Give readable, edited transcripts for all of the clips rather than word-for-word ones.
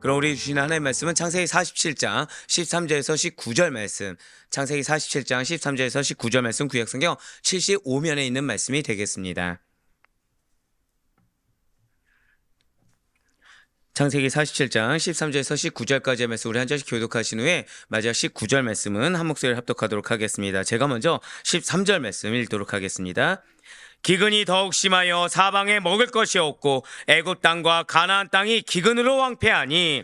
그럼 우리 주신 하나님의 말씀은 창세기 47장 13절에서 19절 말씀, 창세기 47장 13절에서 19절 말씀, 구약성경 75면에 있는 말씀이 되겠습니다. 창세기 47장 13절에서 19절까지의 말씀 우리 한 절씩 교독하신 후에 마지막 19절 말씀은 한 목소리를 합독하도록 하겠습니다. 제가 먼저 13절 말씀 읽도록 하겠습니다. 기근이 더욱 심하여 사방에 먹을 것이 없고 애굽 땅과 가나안 땅이 기근으로 황폐하니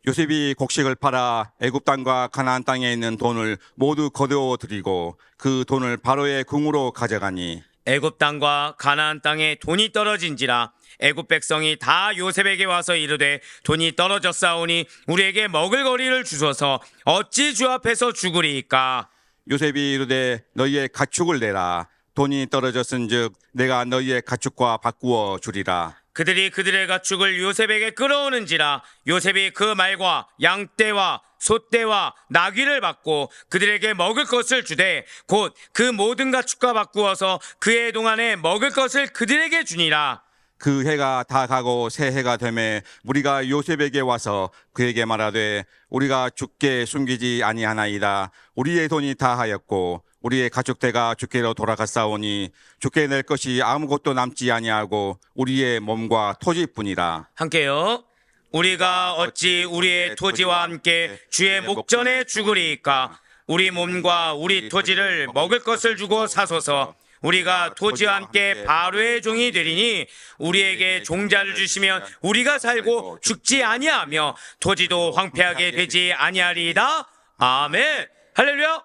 요셉이 곡식을 팔아 애굽 땅과 가나안 땅에 있는 돈을 모두 거두어 드리고 그 돈을 바로의 궁으로 가져가니 애굽 땅과 가나안 땅에 돈이 떨어진지라 애굽 백성이 다 요셉에게 와서 이르되 돈이 떨어졌사오니 우리에게 먹을 거리를 주소서 어찌 주 앞에서 죽으리이까. 요셉이 이르되 너희의 가축을 내라. 돈이 떨어졌은즉 내가 너희의 가축과 바꾸어 주리라. 그들이 그들의 가축을 요셉에게 끌어오는지라 요셉이 그 말과 양떼와 소떼와 나귀를 받고 그들에게 먹을 것을 주되 곧 그 모든 가축과 바꾸어서 그 해 동안에 먹을 것을 그들에게 주니라. 그 해가 다 가고 새 해가 되매 무리가 요셉에게 와서 그에게 말하되 우리가 주께 숨기지 아니하나이다. 우리의 돈이 다하였고 우리의 가축대가 주께로 돌아갔사오니 주께 낼 것이 아무것도 남지 아니하고 우리의 몸과 토지뿐이라. 함께요. 우리가 어찌 우리의 토지와 함께 주의 목전에 죽으리이까. 우리 몸과 우리 토지를 먹을 것을 주고 사소서. 우리가 토지와 함께 바로의 종이 되리니 우리에게 종자를 주시면 우리가 살고 죽지 아니하며 토지도 황폐하게 되지 아니하리이다. 아멘. 할렐루야.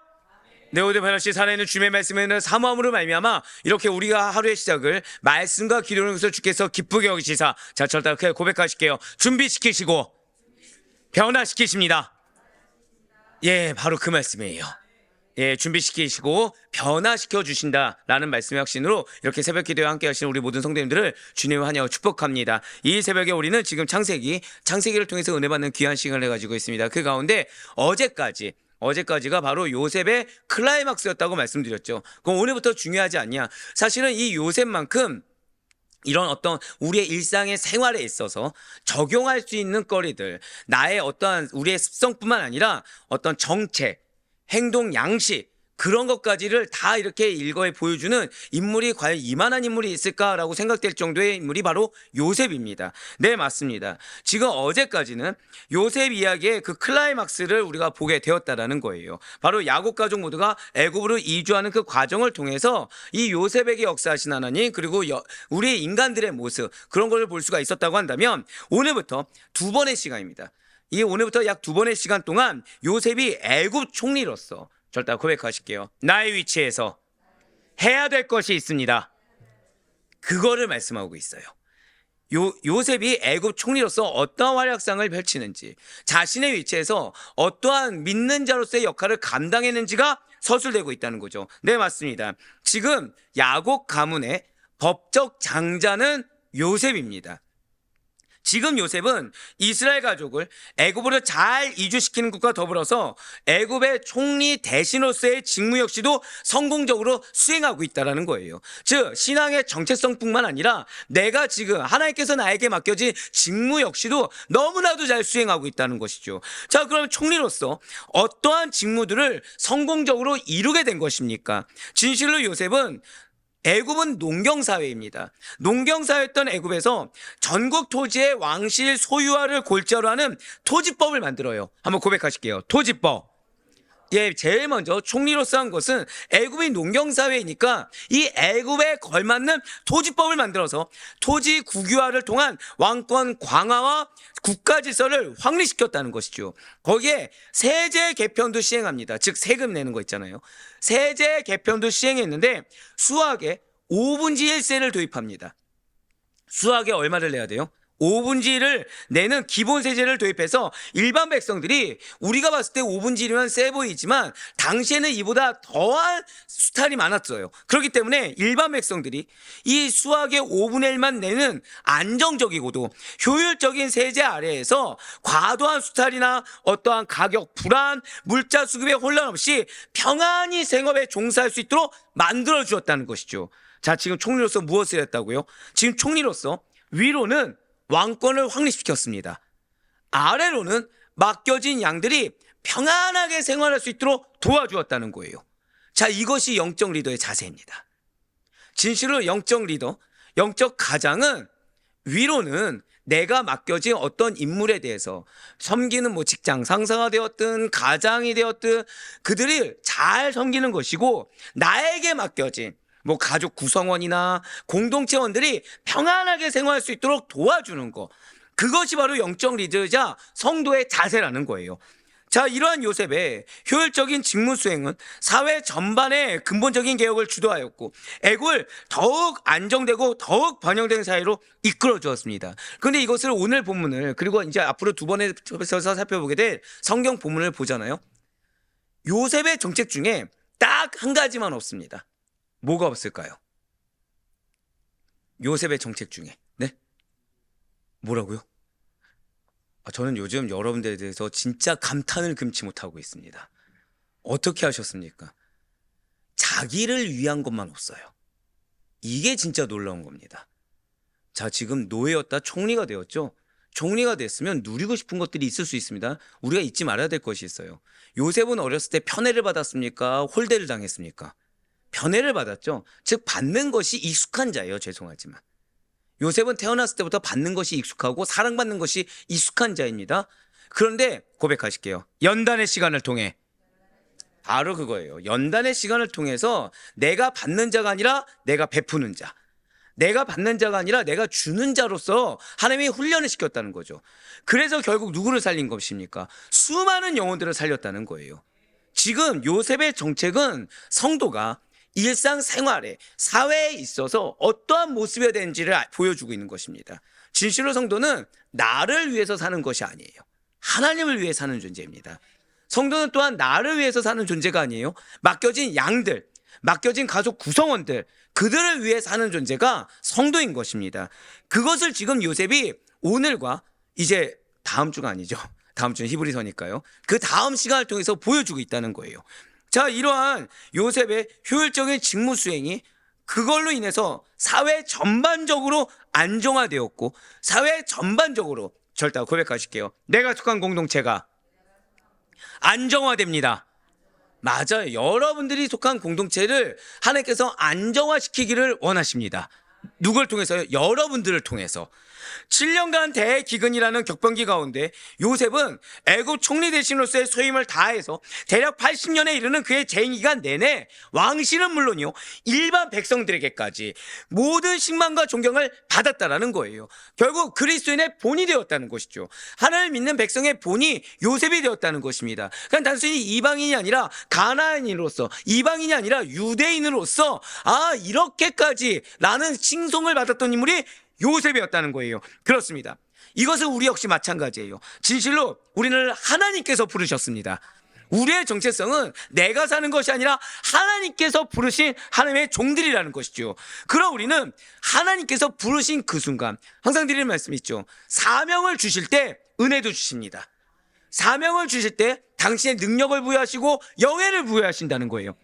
네, 오늘 하나씩 살아있는 주님의 말씀에는 사모함으로 말미암아 이렇게 우리가 하루의 시작을 말씀과 기도하는 것을 주께서 기쁘게 여기시사, 자, 저를 따라 고백하실게요. 준비시키시고 변화시키십니다. 예, 바로 그 말씀이에요. 예, 준비시키시고 변화시켜 주신다라는 말씀의 확신으로 이렇게 새벽 기도에 함께 하시는 우리 모든 성도님들을 주님을 환영하고 축복합니다. 이 새벽에 우리는 지금 창세기를 통해서 은혜 받는 귀한 시간을 가지고 있습니다. 그 가운데 어제까지가 바로 요셉의 클라이막스였다고 말씀드렸죠. 그럼 오늘부터 중요하지 않냐? 사실은 이 요셉만큼 이런 어떤 우리의 일상의 생활에 있어서 적용할 수 있는 거리들, 나의 어떠한 우리의 습성뿐만 아니라 어떤 정책, 행동, 양식, 그런 것까지를 다 이렇게 일거에 보여주는 인물이 과연 이만한 인물이 있을까라고 생각될 정도의 인물이 바로 요셉입니다. 네, 맞습니다. 지금 어제까지는 요셉 이야기의 그 클라이막스를 우리가 보게 되었다라는 거예요. 바로 야곱 가족 모두가 애굽으로 이주하는 그 과정을 통해서 이 요셉에게 역사하신 하나님, 그리고 우리 인간들의 모습, 그런 걸 볼 수가 있었다고 한다면 오늘부터 두 번의 시간입니다. 이 오늘부터 약 두 번의 시간 동안 요셉이 애굽 총리로서 절대 고백하실게요. 나의 위치에서 해야 될 것이 있습니다. 그거를 말씀하고 있어요. 요셉이 애굽 총리로서 어떠한 활약상을 펼치는지, 자신의 위치에서 어떠한 믿는 자로서의 역할을 감당했는지가 서술되고 있다는 거죠. 네, 맞습니다. 지금 야곱 가문의 법적 장자는 요셉입니다. 지금 요셉은 이스라엘 가족을 애굽으로 잘 이주시키는 것과 더불어서 애굽의 총리 대신으로서의 직무 역시도 성공적으로 수행하고 있다는 거예요. 즉 신앙의 정체성뿐만 아니라 내가 지금 하나님께서 나에게 맡겨진 직무 역시도 너무나도 잘 수행하고 있다는 것이죠. 자, 그럼 총리로서 어떠한 직무들을 성공적으로 이루게 된 것입니까? 진실로 요셉은 애굽은 농경사회입니다. 농경사회였던 애굽에서 전국 토지의 왕실 소유화를 골자로 하는 토지법을 만들어요. 한번 고백하실게요. 토지법. 예, 제일 먼저 총리로서 한 것은 애굽이 농경사회이니까 이 애굽에 걸맞는 토지법을 만들어서 토지 국유화를 통한 왕권 강화와 국가 질서를 확립시켰다는 것이죠. 거기에 세제 개편도 시행합니다. 즉 세금 내는 거 있잖아요. 세제 개편도 시행했는데 수학에 5분지 1세를 도입합니다. 수학에 얼마를 내야 돼요? 5분지 1을 내는 기본세제를 도입해서 일반 백성들이 우리가 봤을 때 5분지 1이면 세 보이지만 당시에는 이보다 더한 수탈이 많았어요. 그렇기 때문에 일반 백성들이 이 수학의 5분의 1만 내는 안정적이고도 효율적인 세제 아래에서 과도한 수탈이나 어떠한 가격 불안, 물자 수급의 혼란 없이 평안히 생업에 종사할 수 있도록 만들어 주었다는 것이죠. 자, 지금 총리로서 무엇을 했다고요? 지금 총리로서 위로는 왕권을 확립시켰습니다. 아래로는 맡겨진 양들이 평안하게 생활할 수 있도록 도와주었다는 거예요. 자, 이것이 영적 리더의 자세입니다. 진실로 영적 리더, 영적 가장은 위로는 내가 맡겨진 어떤 인물에 대해서 섬기는 뭐 직장 상사가 되었든 가장이 되었든 그들이 잘 섬기는 것이고, 나에게 맡겨진 뭐 가족 구성원이나 공동체원들이 평안하게 생활할 수 있도록 도와주는 것, 그것이 바로 영적 리더자 성도의 자세라는 거예요. 자, 이러한 요셉의 효율적인 직무 수행은 사회 전반의 근본적인 개혁을 주도하였고 애국을 더욱 안정되고 더욱 번영된 사회로 이끌어 주었습니다. 그런데 이것을 오늘 본문을, 그리고 이제 앞으로 두 번에 걸쳐서 살펴보게 될 성경 본문을 보잖아요. 요셉의 정책 중에 딱 한 가지만 없습니다. 뭐가 없을까요? 요셉의 정책 중에. 네? 뭐라고요? 저는 요즘 여러분들에 대해서 진짜 감탄을 금치 못하고 있습니다. 어떻게 하셨습니까? 자기를 위한 것만 없어요. 이게 진짜 놀라운 겁니다. 자, 지금 노예였다 총리가 되었죠. 총리가 됐으면 누리고 싶은 것들이 있을 수 있습니다. 우리가 잊지 말아야 될 것이 있어요. 요셉은 어렸을 때 편애를 받았습니까? 홀대를 당했습니까? 편애를 받았죠. 즉 받는 것이 익숙한 자예요. 죄송하지만 요셉은 태어났을 때부터 받는 것이 익숙하고 사랑받는 것이 익숙한 자입니다. 그런데 고백하실게요. 연단의 시간을 통해, 바로 그거예요. 연단의 시간을 통해서 내가 받는 자가 아니라 내가 베푸는 자, 내가 받는 자가 아니라 내가 주는 자로서 하나님이 훈련을 시켰다는 거죠. 그래서 결국 누구를 살린 것입니까? 수많은 영혼들을 살렸다는 거예요. 지금 요셉의 정책은 성도가 일상생활에, 사회에 있어서 어떠한 모습이어야 되는지를 보여주고 있는 것입니다. 진실로 성도는 나를 위해서 사는 것이 아니에요. 하나님을 위해 사는 존재입니다. 성도는 또한 나를 위해서 사는 존재가 아니에요. 맡겨진 양들, 맡겨진 가족 구성원들, 그들을 위해 사는 존재가 성도인 것입니다. 그것을 지금 요셉이 오늘과 이제 다음 주가 아니죠. 다음 주는 히브리서니까요. 그 다음 시간을 통해서 보여주고 있다는 거예요. 자, 이러한 요셉의 효율적인 직무 수행이 그걸로 인해서 사회 전반적으로 안정화되었고, 사회 전반적으로, 절대 고백하실게요. 내가 속한 공동체가 안정화됩니다. 맞아요. 여러분들이 속한 공동체를 하나님께서 안정화시키기를 원하십니다. 누굴 통해서요? 여러분들을 통해서. 7년간 대기근이라는 격변기 가운데 요셉은 애굽 총리 대신으로서의 소임을 다해서 대략 80년에 이르는 그의 재임기간 내내 왕실은 물론이요, 일반 백성들에게까지 모든 신망과 존경을 받았다라는 거예요. 결국 그리스도인의 본이 되었다는 것이죠. 하나님을 믿는 백성의 본이 요셉이 되었다는 것입니다. 그냥 단순히 이방인이 아니라 가나안인으로서, 이방인이 아니라 유대인으로서 이렇게까지 라는 칭송을 받았던 인물이 요셉이었다는 거예요. 그렇습니다. 이것은 우리 역시 마찬가지예요. 진실로 우리는 하나님께서 부르셨습니다. 우리의 정체성은 내가 사는 것이 아니라 하나님께서 부르신 하나님의 종들이라는 것이죠. 그럼 우리는 하나님께서 부르신 그 순간, 항상 드리는 말씀이 있죠. 사명을 주실 때 은혜도 주십니다. 사명을 주실 때 당신의 능력을 부여하시고 영예를 부여하신다는 거예요.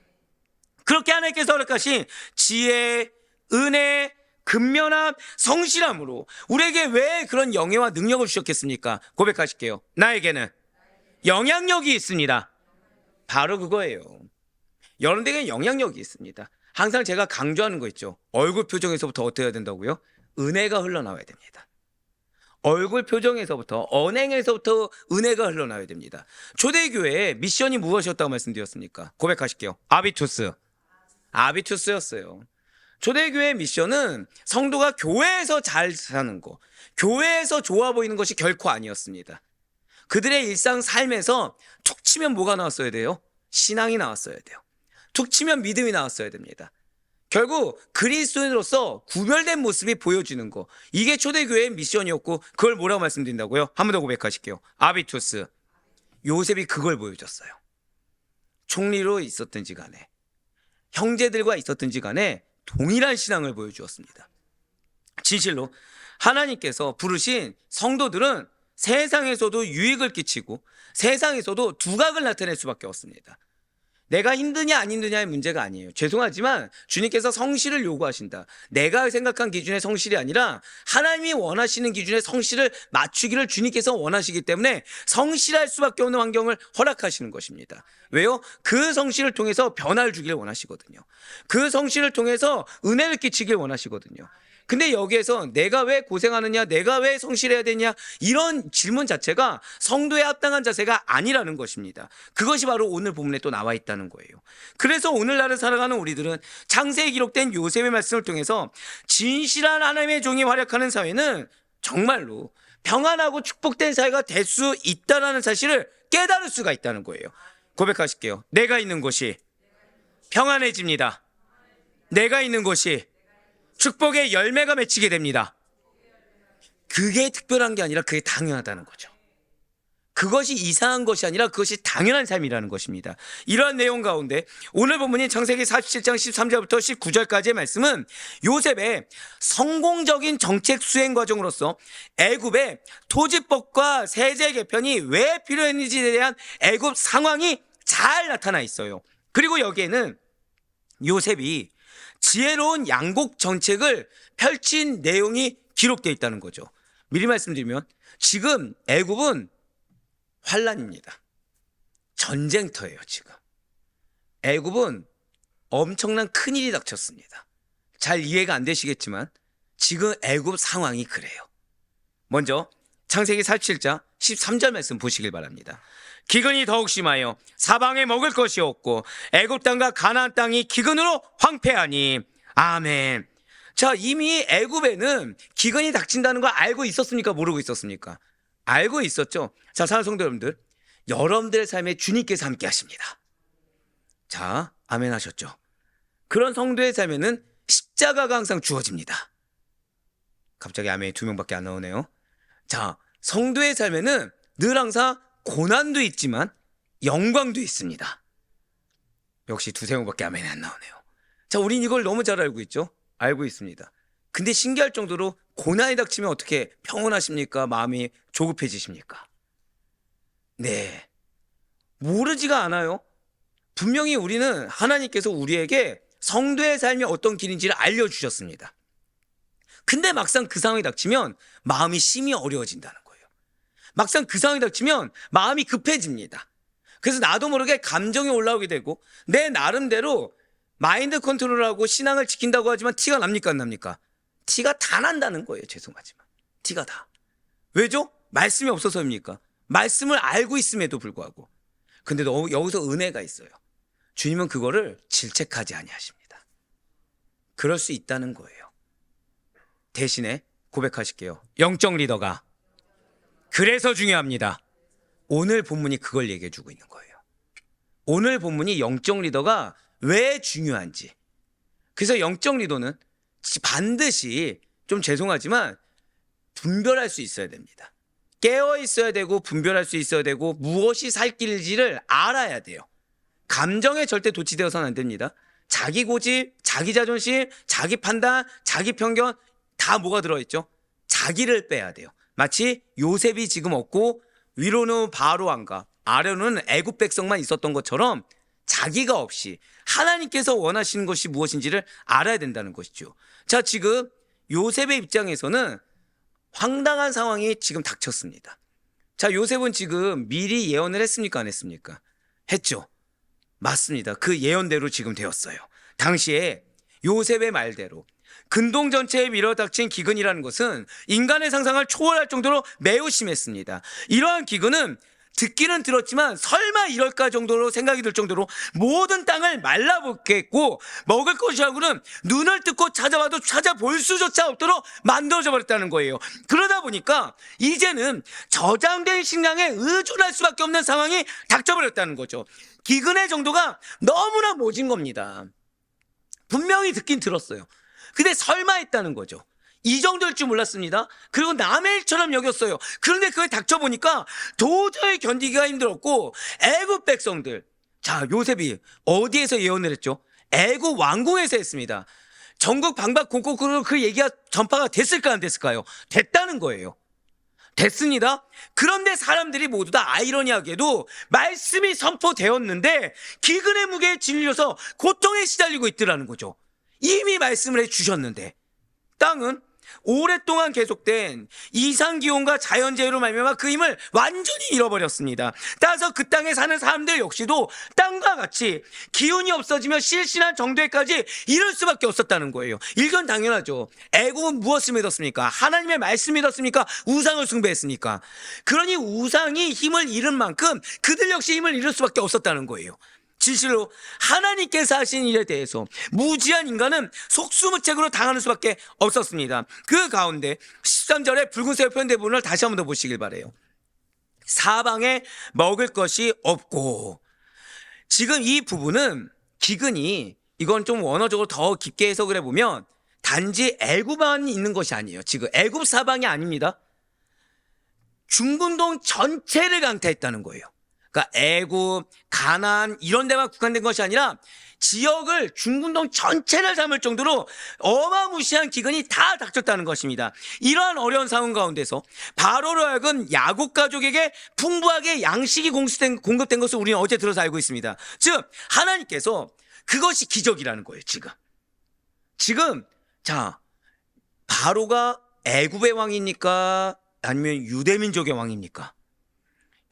그렇게 하나님께서 허락하신 지혜, 은혜, 근면함, 성실함으로 우리에게 왜 그런 영예와 능력을 주셨겠습니까? 고백하실게요. 나에게는 영향력이 있습니다. 바로 그거예요. 여러분들에게 영향력이 있습니다. 항상 제가 강조하는 거 있죠. 얼굴 표정에서부터 어떻게 해야 된다고요? 은혜가 흘러나와야 됩니다. 얼굴 표정에서부터, 언행에서부터 은혜가 흘러나와야 됩니다. 초대교회의 미션이 무엇이었다고 말씀드렸습니까? 고백하실게요. 아비투스였어요. 초대교회의 미션은 성도가 교회에서 잘 사는 거, 교회에서 좋아 보이는 것이 결코 아니었습니다. 그들의 일상 삶에서 툭 치면 뭐가 나왔어야 돼요? 신앙이 나왔어야 돼요. 툭 치면 믿음이 나왔어야 됩니다. 결국 그리스도인으로서 구별된 모습이 보여지는 거, 이게 초대교회의 미션이었고, 그걸 뭐라고 말씀드린다고요? 한 번 더 고백하실게요. 아비투스. 요셉이 그걸 보여줬어요. 총리로 있었든지 간에, 형제들과 있었든지 간에 동일한 신앙을 보여주었습니다. 진실로 하나님께서 부르신 성도들은 세상에서도 유익을 끼치고 세상에서도 두각을 나타낼 수밖에 없습니다. 내가 힘드냐 안 힘드냐의 문제가 아니에요. 죄송하지만 주님께서 성실을 요구하신다. 내가 생각한 기준의 성실이 아니라 하나님이 원하시는 기준의 성실을 맞추기를 주님께서 원하시기 때문에 성실할 수밖에 없는 환경을 허락하시는 것입니다. 왜요? 그 성실을 통해서 변화를 주기를 원하시거든요. 그 성실을 통해서 은혜를 끼치길 원하시거든요. 근데 여기에서 내가 왜 고생하느냐, 내가 왜 성실해야 되냐, 이런 질문 자체가 성도에 합당한 자세가 아니라는 것입니다. 그것이 바로 오늘 본문에 또 나와 있다는 거예요. 그래서 오늘날을 살아가는 우리들은 창세에 기록된 요셉의 말씀을 통해서 진실한 하나님의 종이 활약하는 사회는 정말로 평안하고 축복된 사회가 될 수 있다는 사실을 깨달을 수가 있다는 거예요. 고백하실게요. 내가 있는 곳이 평안해집니다. 내가 있는 곳이 축복의 열매가 맺히게 됩니다. 그게 특별한 게 아니라 그게 당연하다는 거죠. 그것이 이상한 것이 아니라 그것이 당연한 삶이라는 것입니다. 이러한 내용 가운데 오늘 본문인 창세기 47장 13절부터 19절까지의 말씀은 요셉의 성공적인 정책 수행 과정으로서 애굽의 토지법과 세제 개편이 왜 필요했는지에 대한 애굽 상황이 잘 나타나 있어요. 그리고 여기에는 요셉이 지혜로운 양곡 정책을 펼친 내용이 기록되어 있다는 거죠. 미리 말씀드리면 지금 애굽은 환란입니다. 전쟁터예요. 지금 애굽은 엄청난 큰일이 닥쳤습니다. 잘 이해가 안 되시겠지만 지금 애굽 상황이 그래요. 먼저 창세기 47장 13절 말씀 보시길 바랍니다. 기근이 더욱 심하여 사방에 먹을 것이 없고 애굽 땅과 가나안 땅이 기근으로 황폐하니. 아멘. 자, 이미 애굽에는 기근이 닥친다는 걸 알고 있었습니까? 모르고 있었습니까? 알고 있었죠. 자, 사랑하는 성도 여러분들, 여러분들의 삶에 주님께서 함께 하십니다. 자, 아멘 하셨죠? 그런 성도의 삶에는 십자가가 항상 주어집니다. 갑자기 아멘이 2명밖에 안 나오네요. 자, 성도의 삶에는 늘 항상 고난도 있지만 영광도 있습니다. 역시 2-3명밖에 아멘이 안 나오네요. 자, 우린 이걸 너무 잘 알고 있죠? 알고 있습니다. 근데 신기할 정도로 고난이 닥치면 어떻게 평온하십니까? 마음이 조급해지십니까? 네, 모르지가 않아요. 분명히 우리는 하나님께서 우리에게 성도의 삶이 어떤 길인지를 알려주셨습니다. 근데 막상 그 상황이 닥치면 마음이 심히 어려워진다는 거예요. 막상 그 상황이 닥치면 마음이 급해집니다. 그래서 나도 모르게 감정이 올라오게 되고 내 나름대로 마인드 컨트롤하고 신앙을 지킨다고 하지만 티가 납니까 안 납니까? 티가 다 난다는 거예요. 죄송하지만 티가 다. 왜죠? 말씀이 없어서입니까? 말씀을 알고 있음에도 불구하고. 근데 여기서 은혜가 있어요. 주님은 그거를 질책하지 아니하십니다. 그럴 수 있다는 거예요. 대신에 고백하실게요. 영적 리더가 그래서 중요합니다. 오늘 본문이 그걸 얘기해 주고 있는 거예요. 오늘 본문이 영적 리더가 왜 중요한지. 그래서 영적 리더는 반드시, 좀 죄송하지만 분별할 수 있어야 됩니다. 깨어 있어야 되고 분별할 수 있어야 되고 무엇이 살 길지를 알아야 돼요. 감정에 절대 도취되어서는 안 됩니다. 자기 고집, 자기 자존심, 자기 판단, 자기 편견 다 뭐가 들어있죠? 자기를 빼야 돼요. 마치 요셉이 지금 없고 위로는 바로 왕과 아래로는 애굽 백성만 있었던 것처럼 자기가 없이 하나님께서 원하시는 것이 무엇인지를 알아야 된다는 것이죠. 자, 지금 요셉의 입장에서는 황당한 상황이 지금 닥쳤습니다. 자, 요셉은 지금 미리 예언을 했습니까? 안 했습니까? 했죠. 맞습니다. 그 예언대로 지금 되었어요. 당시에 요셉의 말대로 근동 전체에 밀어닥친 기근이라는 것은 인간의 상상을 초월할 정도로 매우 심했습니다. 이러한 기근은 듣기는 들었지만 설마 이럴까 정도로 생각이 들 정도로 모든 땅을 말라붙겠고 먹을 것이라고는 눈을 뜯고 찾아봐도 찾아볼 수조차 없도록 만들어져 버렸다는 거예요. 그러다 보니까 이제는 저장된 식량에 의존할 수밖에 없는 상황이 닥쳐버렸다는 거죠. 기근의 정도가 너무나 모진 겁니다. 분명히 듣긴 들었어요. 근데 설마 했다는 거죠. 이 정도일 줄 몰랐습니다. 그리고 남의 일처럼 여겼어요. 그런데 그걸 닥쳐보니까 도저히 견디기가 힘들었고 애굽 백성들, 자, 요셉이 어디에서 예언을 했죠? 애굽 왕궁에서 했습니다. 전국 방방곡곡으로 그 얘기가 전파가 됐을까 안 됐을까요? 됐다는 거예요. 됐습니다. 그런데 사람들이 모두 다 아이러니하게도 말씀이 선포되었는데 기근의 무게에 질려서 고통에 시달리고 있더라는 거죠. 이미 말씀을 해주셨는데 땅은 오랫동안 계속된 이상기온과 자연재해로 말미암아 그 힘을 완전히 잃어버렸습니다. 따라서 그 땅에 사는 사람들 역시도 땅과 같이 기운이 없어지며 실신한 정도에까지 이를 수밖에 없었다는 거예요. 이건 당연하죠. 애국은 무엇을 믿었습니까? 하나님의 말씀 믿었습니까? 우상을 숭배했습니까? 그러니 우상이 힘을 잃은 만큼 그들 역시 힘을 잃을 수밖에 없었다는 거예요. 진실로 하나님께서 하신 일에 대해서 무지한 인간은 속수무책으로 당하는 수밖에 없었습니다. 그 가운데 13절에 붉은색으로 표현된 부분을 다시 한번 더 보시길 바라요. 사방에 먹을 것이 없고, 지금 이 부분은 기근이, 이건 좀 원어적으로 더 깊게 해석을 해보면 단지 애굽만 있는 것이 아니에요. 지금 애굽 사방이 아닙니다. 중근동 전체를 강타했다는 거예요. 그러니까 애굽, 가나안 이런 데만 국한된 것이 아니라 지역을 중근동 전체를 삼을 정도로 어마무시한 기근이 다 닥쳤다는 것입니다. 이러한 어려운 상황 가운데서 바로로 하여금 야곱 가족에게 풍부하게 양식이 공급된 것을 우리는 어제 들어서 알고 있습니다. 즉 하나님께서 그것이 기적이라는 거예요. 지금 자, 바로가 애굽의 왕입니까? 아니면 유대민족의 왕입니까?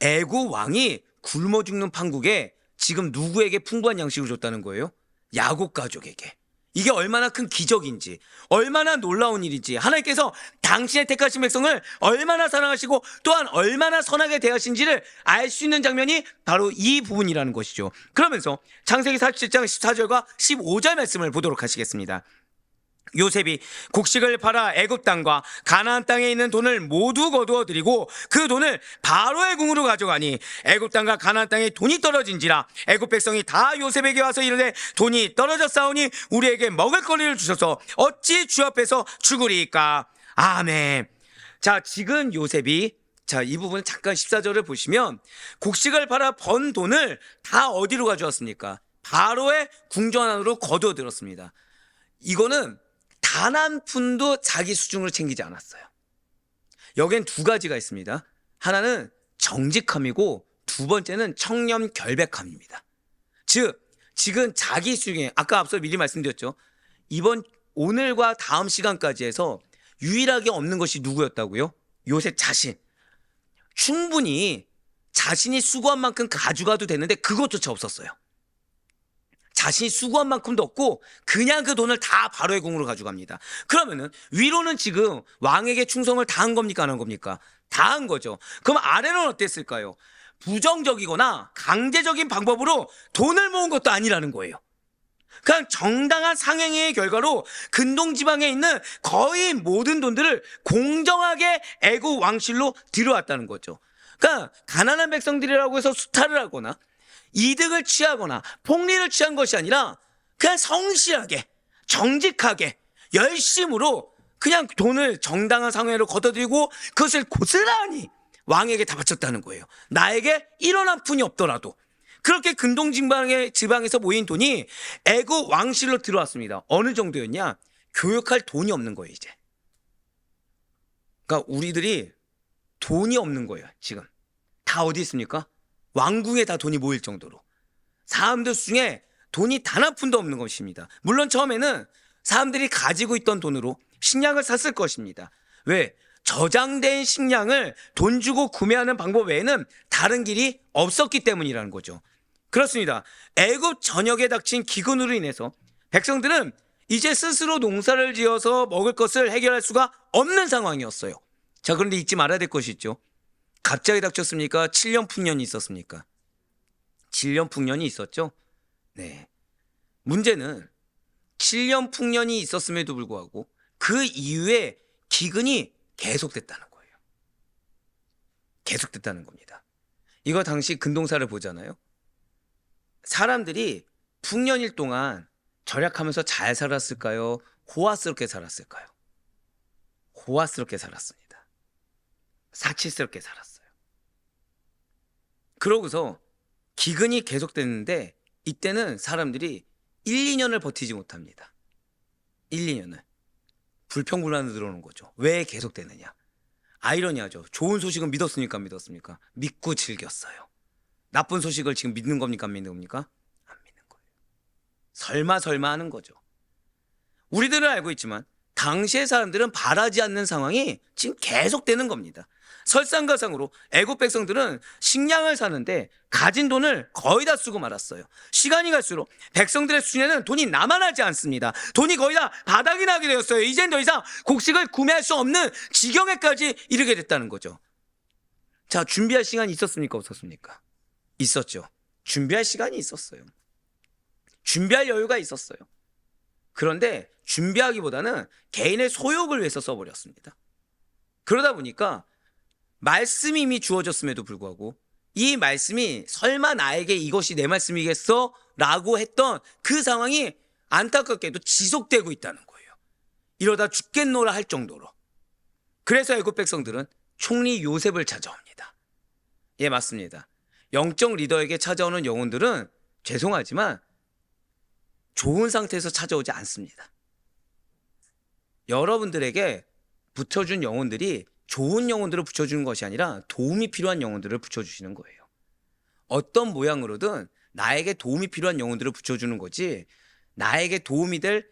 애굽 왕이 굶어 죽는 판국에 지금 누구에게 풍부한 양식을 줬다는 거예요? 야곱 가족에게. 이게 얼마나 큰 기적인지, 얼마나 놀라운 일인지, 하나님께서 당신의 택하신 백성을 얼마나 사랑하시고 또한 얼마나 선하게 대하신지를 알 수 있는 장면이 바로 이 부분이라는 것이죠. 그러면서 창세기 47장 14절과 15절 말씀을 보도록 하시겠습니다. 요셉이 곡식을 팔아 애굽 땅과 가나안 땅에 있는 돈을 모두 거두어 드리고 그 돈을 바로의 궁으로 가져가니 애굽 땅과 가나안 땅에 돈이 떨어진지라 애굽 백성이 다 요셉에게 와서 이르되 돈이 떨어졌사오니 우리에게 먹을 거리를 주셔서 어찌 주 앞에서 죽으리이까. 아멘. 자, 지금 요셉이, 자, 이 부분 잠깐 14절을 보시면 곡식을 팔아 번 돈을 다 어디로 가져왔습니까? 바로의 궁전 안으로 거두어 들었습니다. 이거는 단 한 푼도 자기 수중으로 챙기지 않았어요. 여기엔 두 가지가 있습니다. 하나는 정직함이고 두 번째는 청렴결백함입니다. 즉 지금 자기 수중에, 아까 앞서 미리 말씀드렸죠. 오늘과 다음 시간까지 해서 유일하게 없는 것이 누구였다고요? 요셉 자신. 충분히 자신이 수고한 만큼 가져가도 되는데 그것조차 없었어요. 자신이 수고한 만큼도 없고 그냥 그 돈을 다 바로의 궁으로 가져갑니다. 그러면은 위로는 지금 왕에게 충성을 다한 겁니까, 안 한 겁니까? 다한 거죠. 그럼 아래는 어땠을까요? 부정적이거나 강제적인 방법으로 돈을 모은 것도 아니라는 거예요. 그냥 정당한 상행의 결과로 근동 지방에 있는 거의 모든 돈들을 공정하게 애굽 왕실로 들여왔다는 거죠. 그러니까 가난한 백성들이라고 해서 수탈을 하거나 이득을 취하거나 폭리를 취한 것이 아니라 그냥 성실하게, 정직하게, 열심으로 그냥 돈을 정당한 상회로 걷어들이고 그것을 고스란히 왕에게 다 바쳤다는 거예요. 나에게 1원 한 푼이 없더라도. 그렇게 근동 지방에서 모인 돈이 애굽 왕실로 들어왔습니다. 어느 정도였냐? 교육할 돈이 없는 거예요, 이제. 그러니까 우리들이 돈이 없는 거예요, 지금. 다 어디 있습니까? 왕궁에 다 돈이 모일 정도로. 사람들 중에 돈이 단 한 푼도 없는 것입니다. 물론 처음에는 사람들이 가지고 있던 돈으로 식량을 샀을 것입니다. 왜? 저장된 식량을 돈 주고 구매하는 방법 외에는 다른 길이 없었기 때문이라는 거죠. 그렇습니다. 애굽 전역에 닥친 기근으로 인해서 백성들은 이제 스스로 농사를 지어서 먹을 것을 해결할 수가 없는 상황이었어요. 자, 그런데 잊지 말아야 될 것이 있죠. 갑자기 닥쳤습니까? 7년 풍년이 있었습니까? 7년 풍년이 있었죠? 네. 문제는 7년 풍년이 있었음에도 불구하고 그 이후에 기근이 계속됐다는 거예요. 계속됐다는 겁니다. 이거 당시 근동사를 보잖아요. 사람들이 풍년일 동안 절약하면서 잘 살았을까요? 호화스럽게 살았을까요? 호화스럽게 살았습니다. 사치스럽게 살았어요. 그러고서 기근이 계속됐는데 이때는 사람들이 1, 2년을 버티지 못합니다. 1, 2년을. 불평불만으로 들어오는 거죠. 왜 계속되느냐? 아이러니하죠. 좋은 소식은 믿었습니까? 안 믿었습니까? 믿고 즐겼어요. 나쁜 소식을 지금 믿는 겁니까? 안 믿는 겁니까? 안 믿는 거예요. 설마 하는 거죠. 우리들은 알고 있지만 당시의 사람들은 바라지 않는 상황이 지금 계속되는 겁니다. 설상가상으로 애국 백성들은 식량을 사는데 가진 돈을 거의 다 쓰고 말았어요. 시간이 갈수록 백성들의 수준에는 돈이 남아나지 않습니다. 돈이 거의 다 바닥이 나게 되었어요. 이젠 더 이상 곡식을 구매할 수 없는 지경에까지 이르게 됐다는 거죠. 자, 준비할 시간이 있었습니까? 없었습니까? 있었죠. 준비할 시간이 있었어요. 준비할 여유가 있었어요. 그런데 준비하기보다는 개인의 소욕을 위해서 써버렸습니다. 그러다 보니까 말씀이 이미 주어졌음에도 불구하고 이 말씀이 설마 나에게 이것이 내 말씀이겠어? 라고 했던 그 상황이 안타깝게도 지속되고 있다는 거예요. 이러다 죽겠노라 할 정도로. 그래서 애국 백성들은 총리 요셉을 찾아옵니다. 예, 맞습니다. 영적 리더에게 찾아오는 영혼들은 죄송하지만 좋은 상태에서 찾아오지 않습니다. 여러분들에게 붙여준 영혼들이 좋은 영혼들을 붙여주는 것이 아니라 도움이 필요한 영혼들을 붙여주시는 거예요. 어떤 모양으로든 나에게 도움이 필요한 영혼들을 붙여주는 거지, 나에게 도움이 될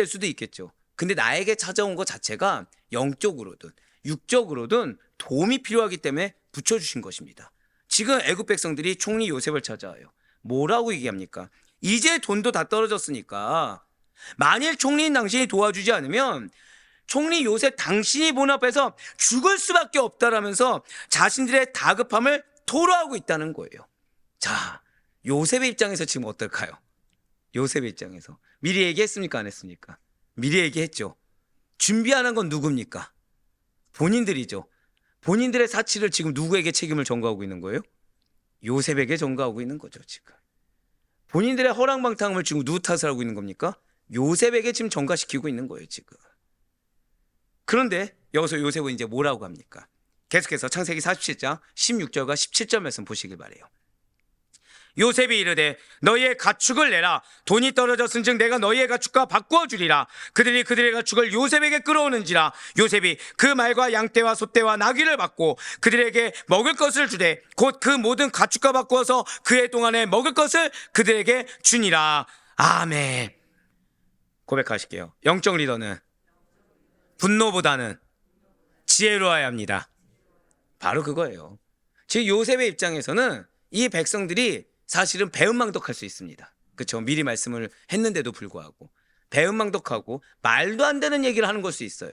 수도 있겠죠. 근데 나에게 찾아온 것 자체가 영적으로든 육적으로든 도움이 필요하기 때문에 붙여주신 것입니다. 지금 애국 백성들이 총리 요셉을 찾아와요. 뭐라고 얘기합니까? 이제 돈도 다 떨어졌으니까 만일 총리인 당신이 도와주지 않으면 총리 요셉 당신이 본 앞에서 죽을 수밖에 없다라면서 자신들의 다급함을 토로하고 있다는 거예요. 자, 요셉의 입장에서 지금 어떨까요? 요셉의 입장에서 미리 얘기했습니까? 안 했습니까? 미리 얘기했죠. 준비하는 건 누굽니까? 본인들이죠. 본인들의 사치를 지금 누구에게 책임을 전가하고 있는 거예요? 요셉에게 전가하고 있는 거죠, 지금. 본인들의 허랑방탕을 지금 누구 탓을 하고 있는 겁니까? 요셉에게 지금 전가시키고 있는 거예요, 지금. 그런데 여기서 요셉은 이제 뭐라고 합니까? 계속해서 창세기 47장 16절과 17절 말씀 보시길 바라요. 요셉이 이르되 너희의 가축을 내라. 돈이 떨어졌은즉 내가 너희의 가축과 바꾸어 주리라. 그들이 그들의 가축을 요셉에게 끌어오는지라. 요셉이 그 말과 양떼와 소떼와 나귀를 받고 그들에게 먹을 것을 주되 곧 그 모든 가축과 바꾸어서 그의 동안에 먹을 것을 그들에게 주니라. 아멘. 고백하실게요. 영적 리더는 분노보다는 지혜로워야 합니다. 바로 그거예요. 즉 요셉의 입장에서는 이 백성들이 사실은 배은망덕할 수 있습니다. 그렇죠? 미리 말씀을 했는데도 불구하고 배은망덕하고 말도 안 되는 얘기를 하는 걸 수 있어요.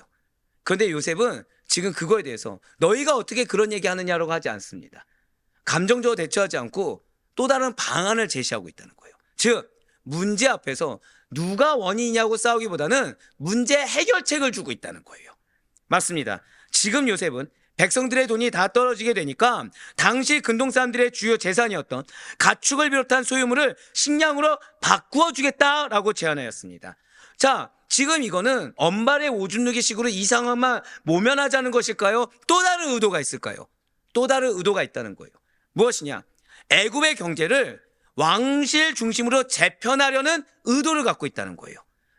그런데 요셉은 지금 그거에 대해서 너희가 어떻게 그런 얘기하느냐라고 하지 않습니다. 감정적으로 대처하지 않고 또 다른 방안을 제시하고 있다는 거예요. 즉 문제 앞에서 누가 원인이냐고 싸우기보다는 문제 해결책을 주고 있다는 거예요. 맞습니다. 지금 요셉은 백성들의 돈이 다 떨어지게 되니까 당시 근동 사람들의 주요 재산이었던 가축을 비롯한 소유물을 식량으로 바꾸어 주겠다라고 제안하였습니다. 자, 지금 이거는 엄발의 오줌 누기식으로 이 상황만 모면하자는 것일까요? 또 다른 의도가 있을까요? 또 다른 의도가 있다는 거예요. 무엇이냐? 애굽의 경제를 왕실 중심으로 재편하려는 의도를 갖고 있다는 거예요.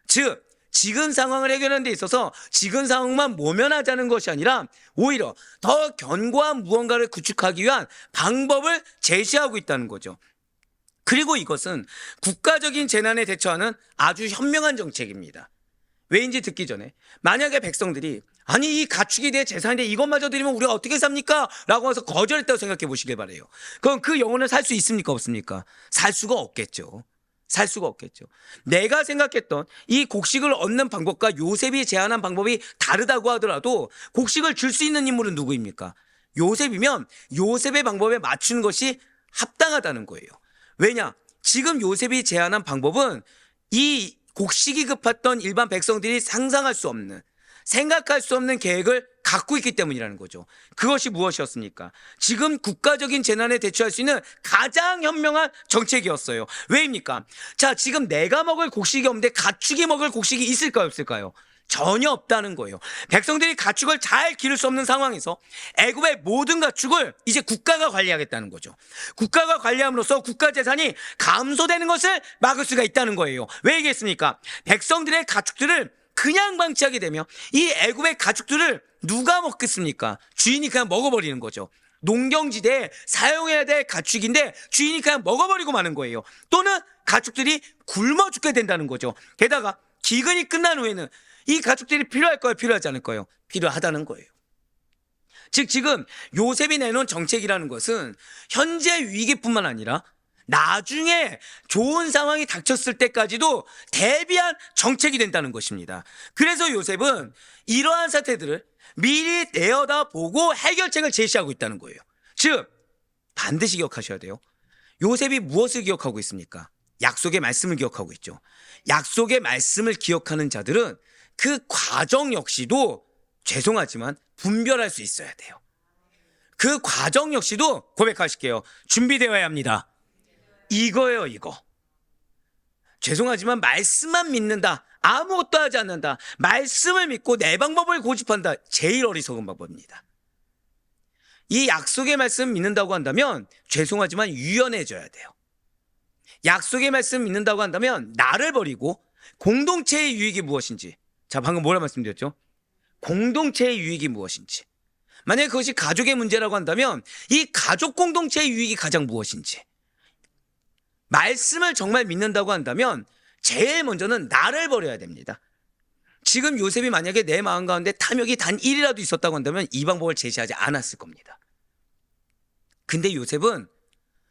즉 지금 상황을 해결하는 데 있어서 지금 상황만 모면하자는 것이 아니라 오히려 더 견고한 무언가를 구축하기 위한 방법을 제시하고 있다는 거죠. 그리고 이것은 국가적인 재난에 대처하는 아주 현명한 정책입니다. 왜인지 듣기 전에 만약에 백성들이 아니 이 가축이 내 재산인데 이것마저 드리면 우리가 어떻게 삽니까? 라고 해서 거절했다고 생각해 보시길 바라요. 그럼 그 영혼을 살 수 있습니까? 없습니까? 살 수가 없겠죠. 살 수가 없겠죠. 내가 생각했던 이 곡식을 얻는 방법과 요셉이 제안한 방법이 다르다고 하더라도 곡식을 줄 수 있는 인물은 누구입니까? 요셉이면 요셉의 방법에 맞추는 것이 합당하다는 거예요. 왜냐? 지금 요셉이 제안한 방법은 이 곡식이 급했던 일반 백성들이 상상할 수 없는, 생각할 수 없는 계획을 갖고 있기 때문이라는 거죠. 그것이 무엇이었습니까? 지금 국가적인 재난에 대처할 수 있는 가장 현명한 정책이었어요. 왜입니까? 자, 지금 내가 먹을 곡식이 없는데 가축이 먹을 곡식이 있을까요? 없을까요? 전혀 없다는 거예요. 백성들이 가축을 잘 기를 수 없는 상황에서 애굽의 모든 가축을 이제 국가가 관리하겠다는 거죠. 국가가 관리함으로써 국가 재산이 감소되는 것을 막을 수가 있다는 거예요. 왜 얘기했습니까? 백성들의 가축들을 그냥 방치하게 되면 이 애굽의 가축들을 누가 먹겠습니까? 주인이 그냥 먹어버리는 거죠. 농경지대에 사용해야 될 가축인데 주인이 그냥 먹어버리고 마는 거예요. 또는 가축들이 굶어 죽게 된다는 거죠. 게다가 기근이 끝난 후에는 이 가축들이 필요할까요? 필요하지 않을까요? 필요하다는 거예요. 즉 지금 요셉이 내놓은 정책이라는 것은 현재 위기뿐만 아니라 나중에 좋은 상황이 닥쳤을 때까지도 대비한 정책이 된다는 것입니다. 그래서 요셉은 이러한 사태들을 미리 내어다보고 해결책을 제시하고 있다는 거예요. 즉 반드시 기억하셔야 돼요. 요셉이 무엇을 기억하고 있습니까? 약속의 말씀을 기억하고 있죠. 약속의 말씀을 기억하는 자들은 그 과정 역시도 죄송하지만 분별할 수 있어야 돼요. 그 과정 역시도 고백하실게요. 준비되어야 합니다. 이거예요, 이거. 죄송하지만 말씀만 믿는다, 아무것도 하지 않는다, 말씀을 믿고 내 방법을 고집한다, 제일 어리석은 방법입니다. 이 약속의 말씀 믿는다고 한다면 죄송하지만 유연해져야 돼요. 약속의 말씀 믿는다고 한다면 나를 버리고 공동체의 유익이 무엇인지, 자 방금 뭐라 말씀드렸죠? 공동체의 유익이 무엇인지, 만약에 그것이 가족의 문제라고 한다면 이 가족 공동체의 유익이 가장 무엇인지, 말씀을 정말 믿는다고 한다면 제일 먼저는 나를 버려야 됩니다. 지금 요셉이 만약에 내 마음 가운데 탐욕이 단 1이라도 있었다고 한다면 이 방법을 제시하지 않았을 겁니다. 근데 요셉은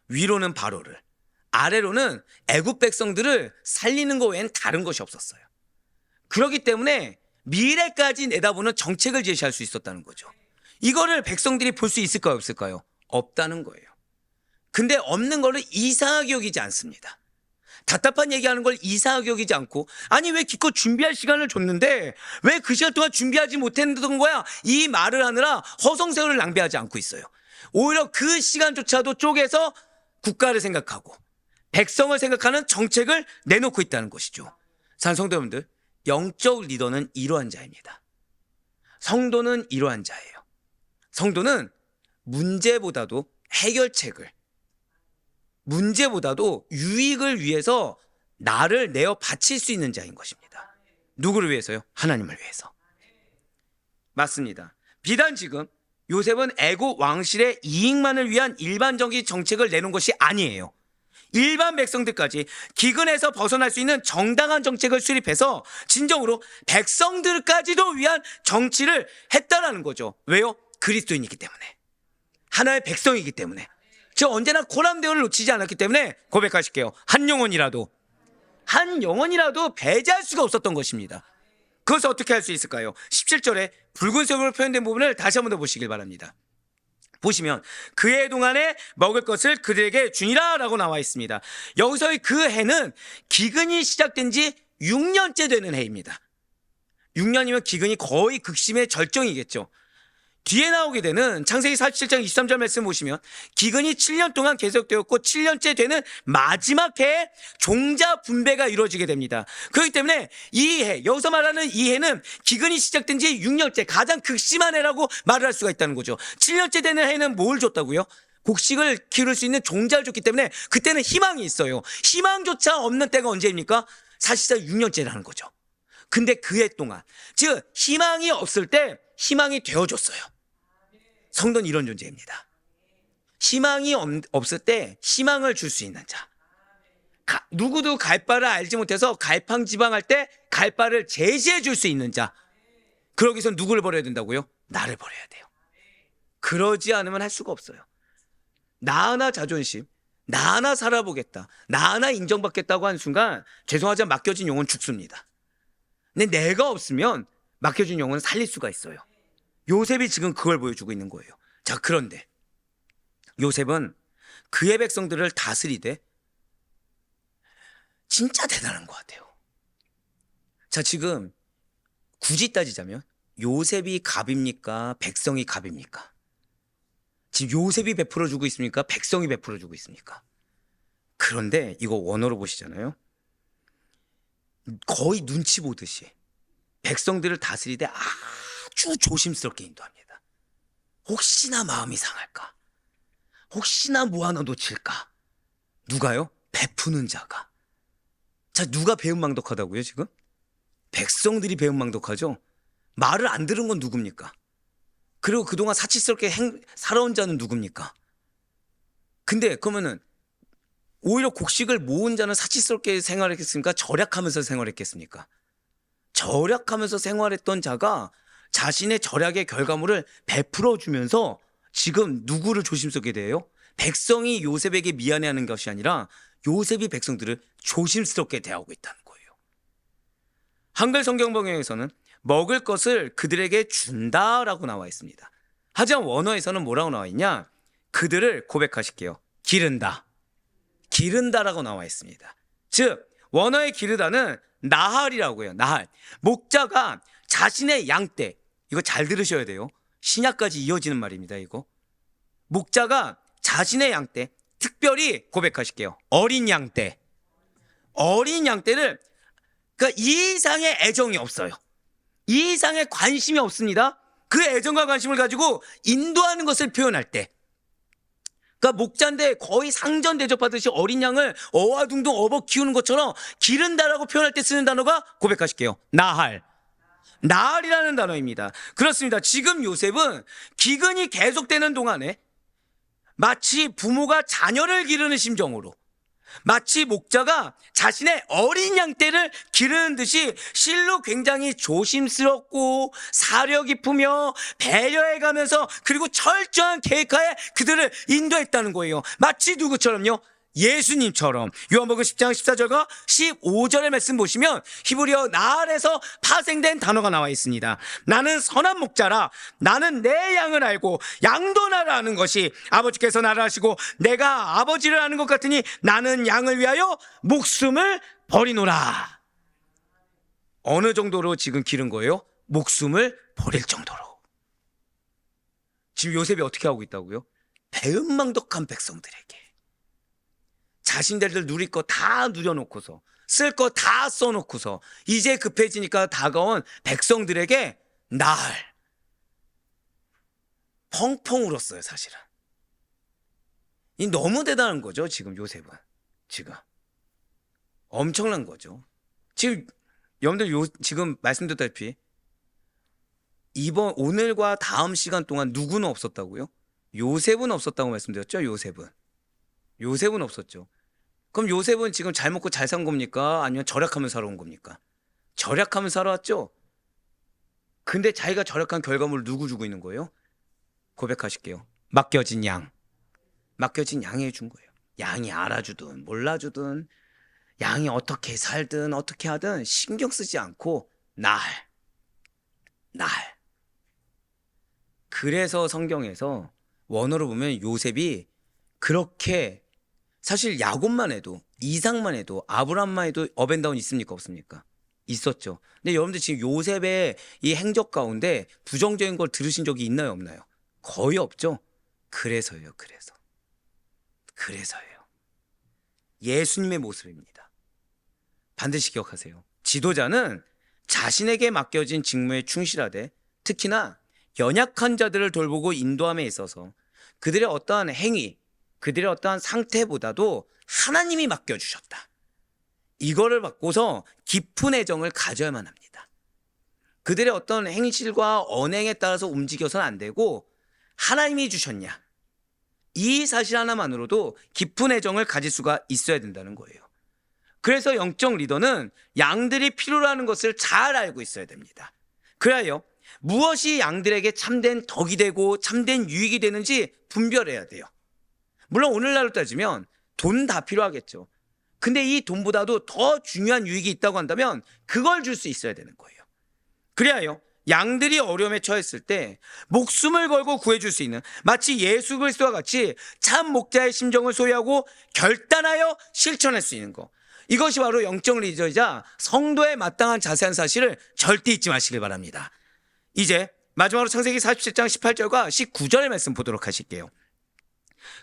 위로는 바로를, 아래로는 애굽 백성들을 살리는 것 외엔 다른 것이 없었어요. 그렇기 때문에 미래까지 내다보는 정책을 제시할 수 있었다는 거죠. 이거를 백성들이 볼 수 있을까요, 없을까요? 없다는 거예요. 근데 없는 거를 이상하게 여기지 않습니다. 답답한 얘기하는 걸 이상하게 여기지 않고, 아니 왜 기껏 준비할 시간을 줬는데 왜 그 시간 동안 준비하지 못했던 거야, 이 말을 하느라 허송세월을 낭비하지 않고 있어요. 오히려 그 시간조차도 쪼개서 국가를 생각하고 백성을 생각하는 정책을 내놓고 있다는 것이죠. 사랑하는 성도 여러분들, 영적 리더는 이러한 자입니다. 성도는 이러한 자예요. 성도는 문제보다도 해결책을, 문제보다도 유익을 위해서 나를 내어 바칠 수 있는 자인 것입니다. 누구를 위해서요? 하나님을 위해서. 맞습니다. 비단 지금 요셉은 애굽 왕실의 이익만을 위한 일반적인 정책을 내놓은 것이 아니에요. 일반 백성들까지 기근에서 벗어날 수 있는 정당한 정책을 수립해서 진정으로 백성들까지도 위한 정치를 했다라는 거죠. 왜요? 그리스도인이기 때문에, 하나의 백성이기 때문에, 즉 언제나 코람대오를 놓치지 않았기 때문에 고백하실게요. 한 영혼이라도 배제할 수가 없었던 것입니다. 그것을 어떻게 할 수 있을까요? 17절에 붉은색으로 표현된 부분을 다시 한번 더 보시길 바랍니다. 보시면 그해 동안에 먹을 것을 그들에게 주니라 라고 나와 있습니다. 여기서의 그 해는 기근이 시작된 지 6년째 되는 해입니다. 6년이면 기근이 거의 극심의 절정이겠죠. 뒤에 나오게 되는 창세기 47장 23절 말씀 보시면 기근이 7년 동안 계속되었고 7년째 되는 마지막 해에 종자 분배가 이루어지게 됩니다. 그렇기 때문에 이 해, 여기서 말하는 이 해는 기근이 시작된 지 6년째 가장 극심한 해라고 말을 할 수가 있다는 거죠. 7년째 되는 해는 뭘 줬다고요? 곡식을 기를 수 있는 종자를 줬기 때문에 그때는 희망이 있어요. 희망조차 없는 때가 언제입니까? 사실상 6년째라는 거죠. 근데 그 해 동안, 즉 희망이 없을 때 희망이 되어줬어요. 성도는 이런 존재입니다. 희망이 없을 때 희망을 줄 수 있는 자. 누구도 갈 바를 알지 못해서 갈팡지팡할 때 갈 바를 제시해 줄 수 있는 자. 그러기 위해서 누구를 버려야 된다고요? 나를 버려야 돼요. 그러지 않으면 할 수가 없어요. 나 하나 자존심, 나 하나 살아보겠다, 나 하나 인정받겠다고 한 순간 죄송하지만 맡겨진 영혼 죽습니다. 근데 내가 없으면 맡겨진 영혼은 살릴 수가 있어요. 요셉이 지금 그걸 보여주고 있는 거예요. 자, 그런데 요셉은 그의 백성들을 다스리되 진짜 대단한 것 같아요. 자, 지금 굳이 따지자면 요셉이 갑입니까? 백성이 갑입니까? 지금 요셉이 베풀어주고 있습니까? 백성이 베풀어주고 있습니까? 그런데 이거 원어로 보시잖아요. 거의 눈치 보듯이 백성들을 다스리되 아주 조심스럽게 인도합니다. 혹시나 마음이 상할까? 혹시나 뭐 하나 놓칠까? 누가요? 베푸는 자가. 자, 누가 배은망덕하다고요 지금? 백성들이 배은망덕하죠. 말을 안 들은 건 누굽니까? 그리고 그동안 사치스럽게 살아온 자는 누굽니까? 근데 그러면은 오히려 곡식을 모은 자는 사치스럽게 생활했겠습니까? 절약하면서 생활했겠습니까? 절약하면서 생활했던 자가 자신의 절약의 결과물을 베풀어 주면서 지금 누구를 조심스럽게 대해요? 백성이 요셉에게 미안해하는 것이 아니라 요셉이 백성들을 조심스럽게 대하고 있다는 거예요. 한글 성경 번역에서는 먹을 것을 그들에게 준다라고 나와 있습니다. 하지만 원어에서는 뭐라고 나와 있냐? 그들을 고백하실게요. 기른다. 기른다라고 나와 있습니다. 즉 원어의 기르다는 나할이라고 해요. 나할. 목자가 자신의 양떼, 이거 잘 들으셔야 돼요. 신약까지 이어지는 말입니다. 이거 목자가 자신의 양떼, 특별히 고백하실게요. 어린 양떼. 어린 양떼를, 그러니까 이 이상의 애정이 없어요. 이 이상의 관심이 없습니다. 그 애정과 관심을 가지고 인도하는 것을 표현할 때, 그러니까 목자인데 거의 상전 대접하듯이 어린 양을 어와둥둥 업어 키우는 것처럼 기른다라고 표현할 때 쓰는 단어가 고백하실게요. 나할. 나할이라는 단어입니다. 그렇습니다. 지금 요셉은 기근이 계속되는 동안에 마치 부모가 자녀를 기르는 심정으로, 마치 목자가 자신의 어린 양떼를 기르는 듯이 실로 굉장히 조심스럽고 사려 깊으며 배려해가면서 그리고 철저한 계획하에 그들을 인도했다는 거예요. 마치 누구처럼요? 예수님처럼. 요한복음 10장 14절과 15절의 말씀 보시면 히브리어 나할에서 파생된 단어가 나와 있습니다. 나는 선한 목자라. 나는 내 양을 알고 양도 나를 아는 것이 아버지께서 나를 아시고 내가 아버지를 아는 것 같으니 나는 양을 위하여 목숨을 버리노라. 어느 정도로 지금 기른 거예요? 목숨을 버릴 정도로. 지금 요셉이 어떻게 하고 있다고요? 배은망덕한 백성들에게 자신들 누릴 거 다 누려놓고서, 쓸 거 다 써놓고서 이제 급해지니까 다가온 백성들에게 나할. 펑펑 울었어요. 사실은 이 너무 대단한 거죠. 지금 요셉은 지금 엄청난 거죠. 지금 여러분들 지금 말씀드렸다시피 오늘과 다음 시간 동안 누구는 없었다고요? 요셉은 없었다고 말씀드렸죠. 요셉은 없었죠. 그럼 요셉은 지금 잘 먹고 잘 산 겁니까? 아니면 절약하면서 살아온 겁니까? 절약하면서 살아왔죠. 근데 자기가 절약한 결과물을 누구 주고 있는 거예요? 고백하실게요. 맡겨진 양. 맡겨진 양이 해준 거예요. 양이 알아주든 몰라주든 양이 어떻게 살든 어떻게 하든 신경 쓰지 않고 나할. 그래서 성경에서 원어로 보면 요셉이 그렇게, 사실 야곱만 해도, 이삭만 해도, 아브라함만 해도 업앤다운 있습니까? 없습니까? 있었죠. 근데 여러분들 지금 요셉의 이 행적 가운데 부정적인 걸 들으신 적이 있나요? 없나요? 거의 없죠. 그래서요. 예수님의 모습입니다. 반드시 기억하세요. 지도자는 자신에게 맡겨진 직무에 충실하되 특히나 연약한 자들을 돌보고 인도함에 있어서 그들의 어떠한 행위, 그들의 어떠한 상태보다도 하나님이 맡겨주셨다. 이거를 받고서 깊은 애정을 가져야만 합니다. 그들의 어떤 행실과 언행에 따라서 움직여서는 안 되고 하나님이 주셨냐, 이 사실 하나만으로도 깊은 애정을 가질 수가 있어야 된다는 거예요. 그래서 영적 리더는 양들이 필요로 하는 것을 잘 알고 있어야 됩니다. 그래야 무엇이 양들에게 참된 덕이 되고 참된 유익이 되는지 분별해야 돼요. 물론 오늘날로 따지면 돈 다 필요하겠죠. 근데 이 돈보다도 더 중요한 유익이 있다고 한다면 그걸 줄 수 있어야 되는 거예요. 그래야 양들이 어려움에 처했을 때 목숨을 걸고 구해줄 수 있는, 마치 예수 그리스도와 같이 참 목자의 심정을 소유하고 결단하여 실천할 수 있는 것, 이것이 바로 영적 리더이자 성도의 마땅한 자세한 사실을 절대 잊지 마시길 바랍니다. 이제 마지막으로 창세기 47장 18절과 19절의 말씀 보도록 하실게요.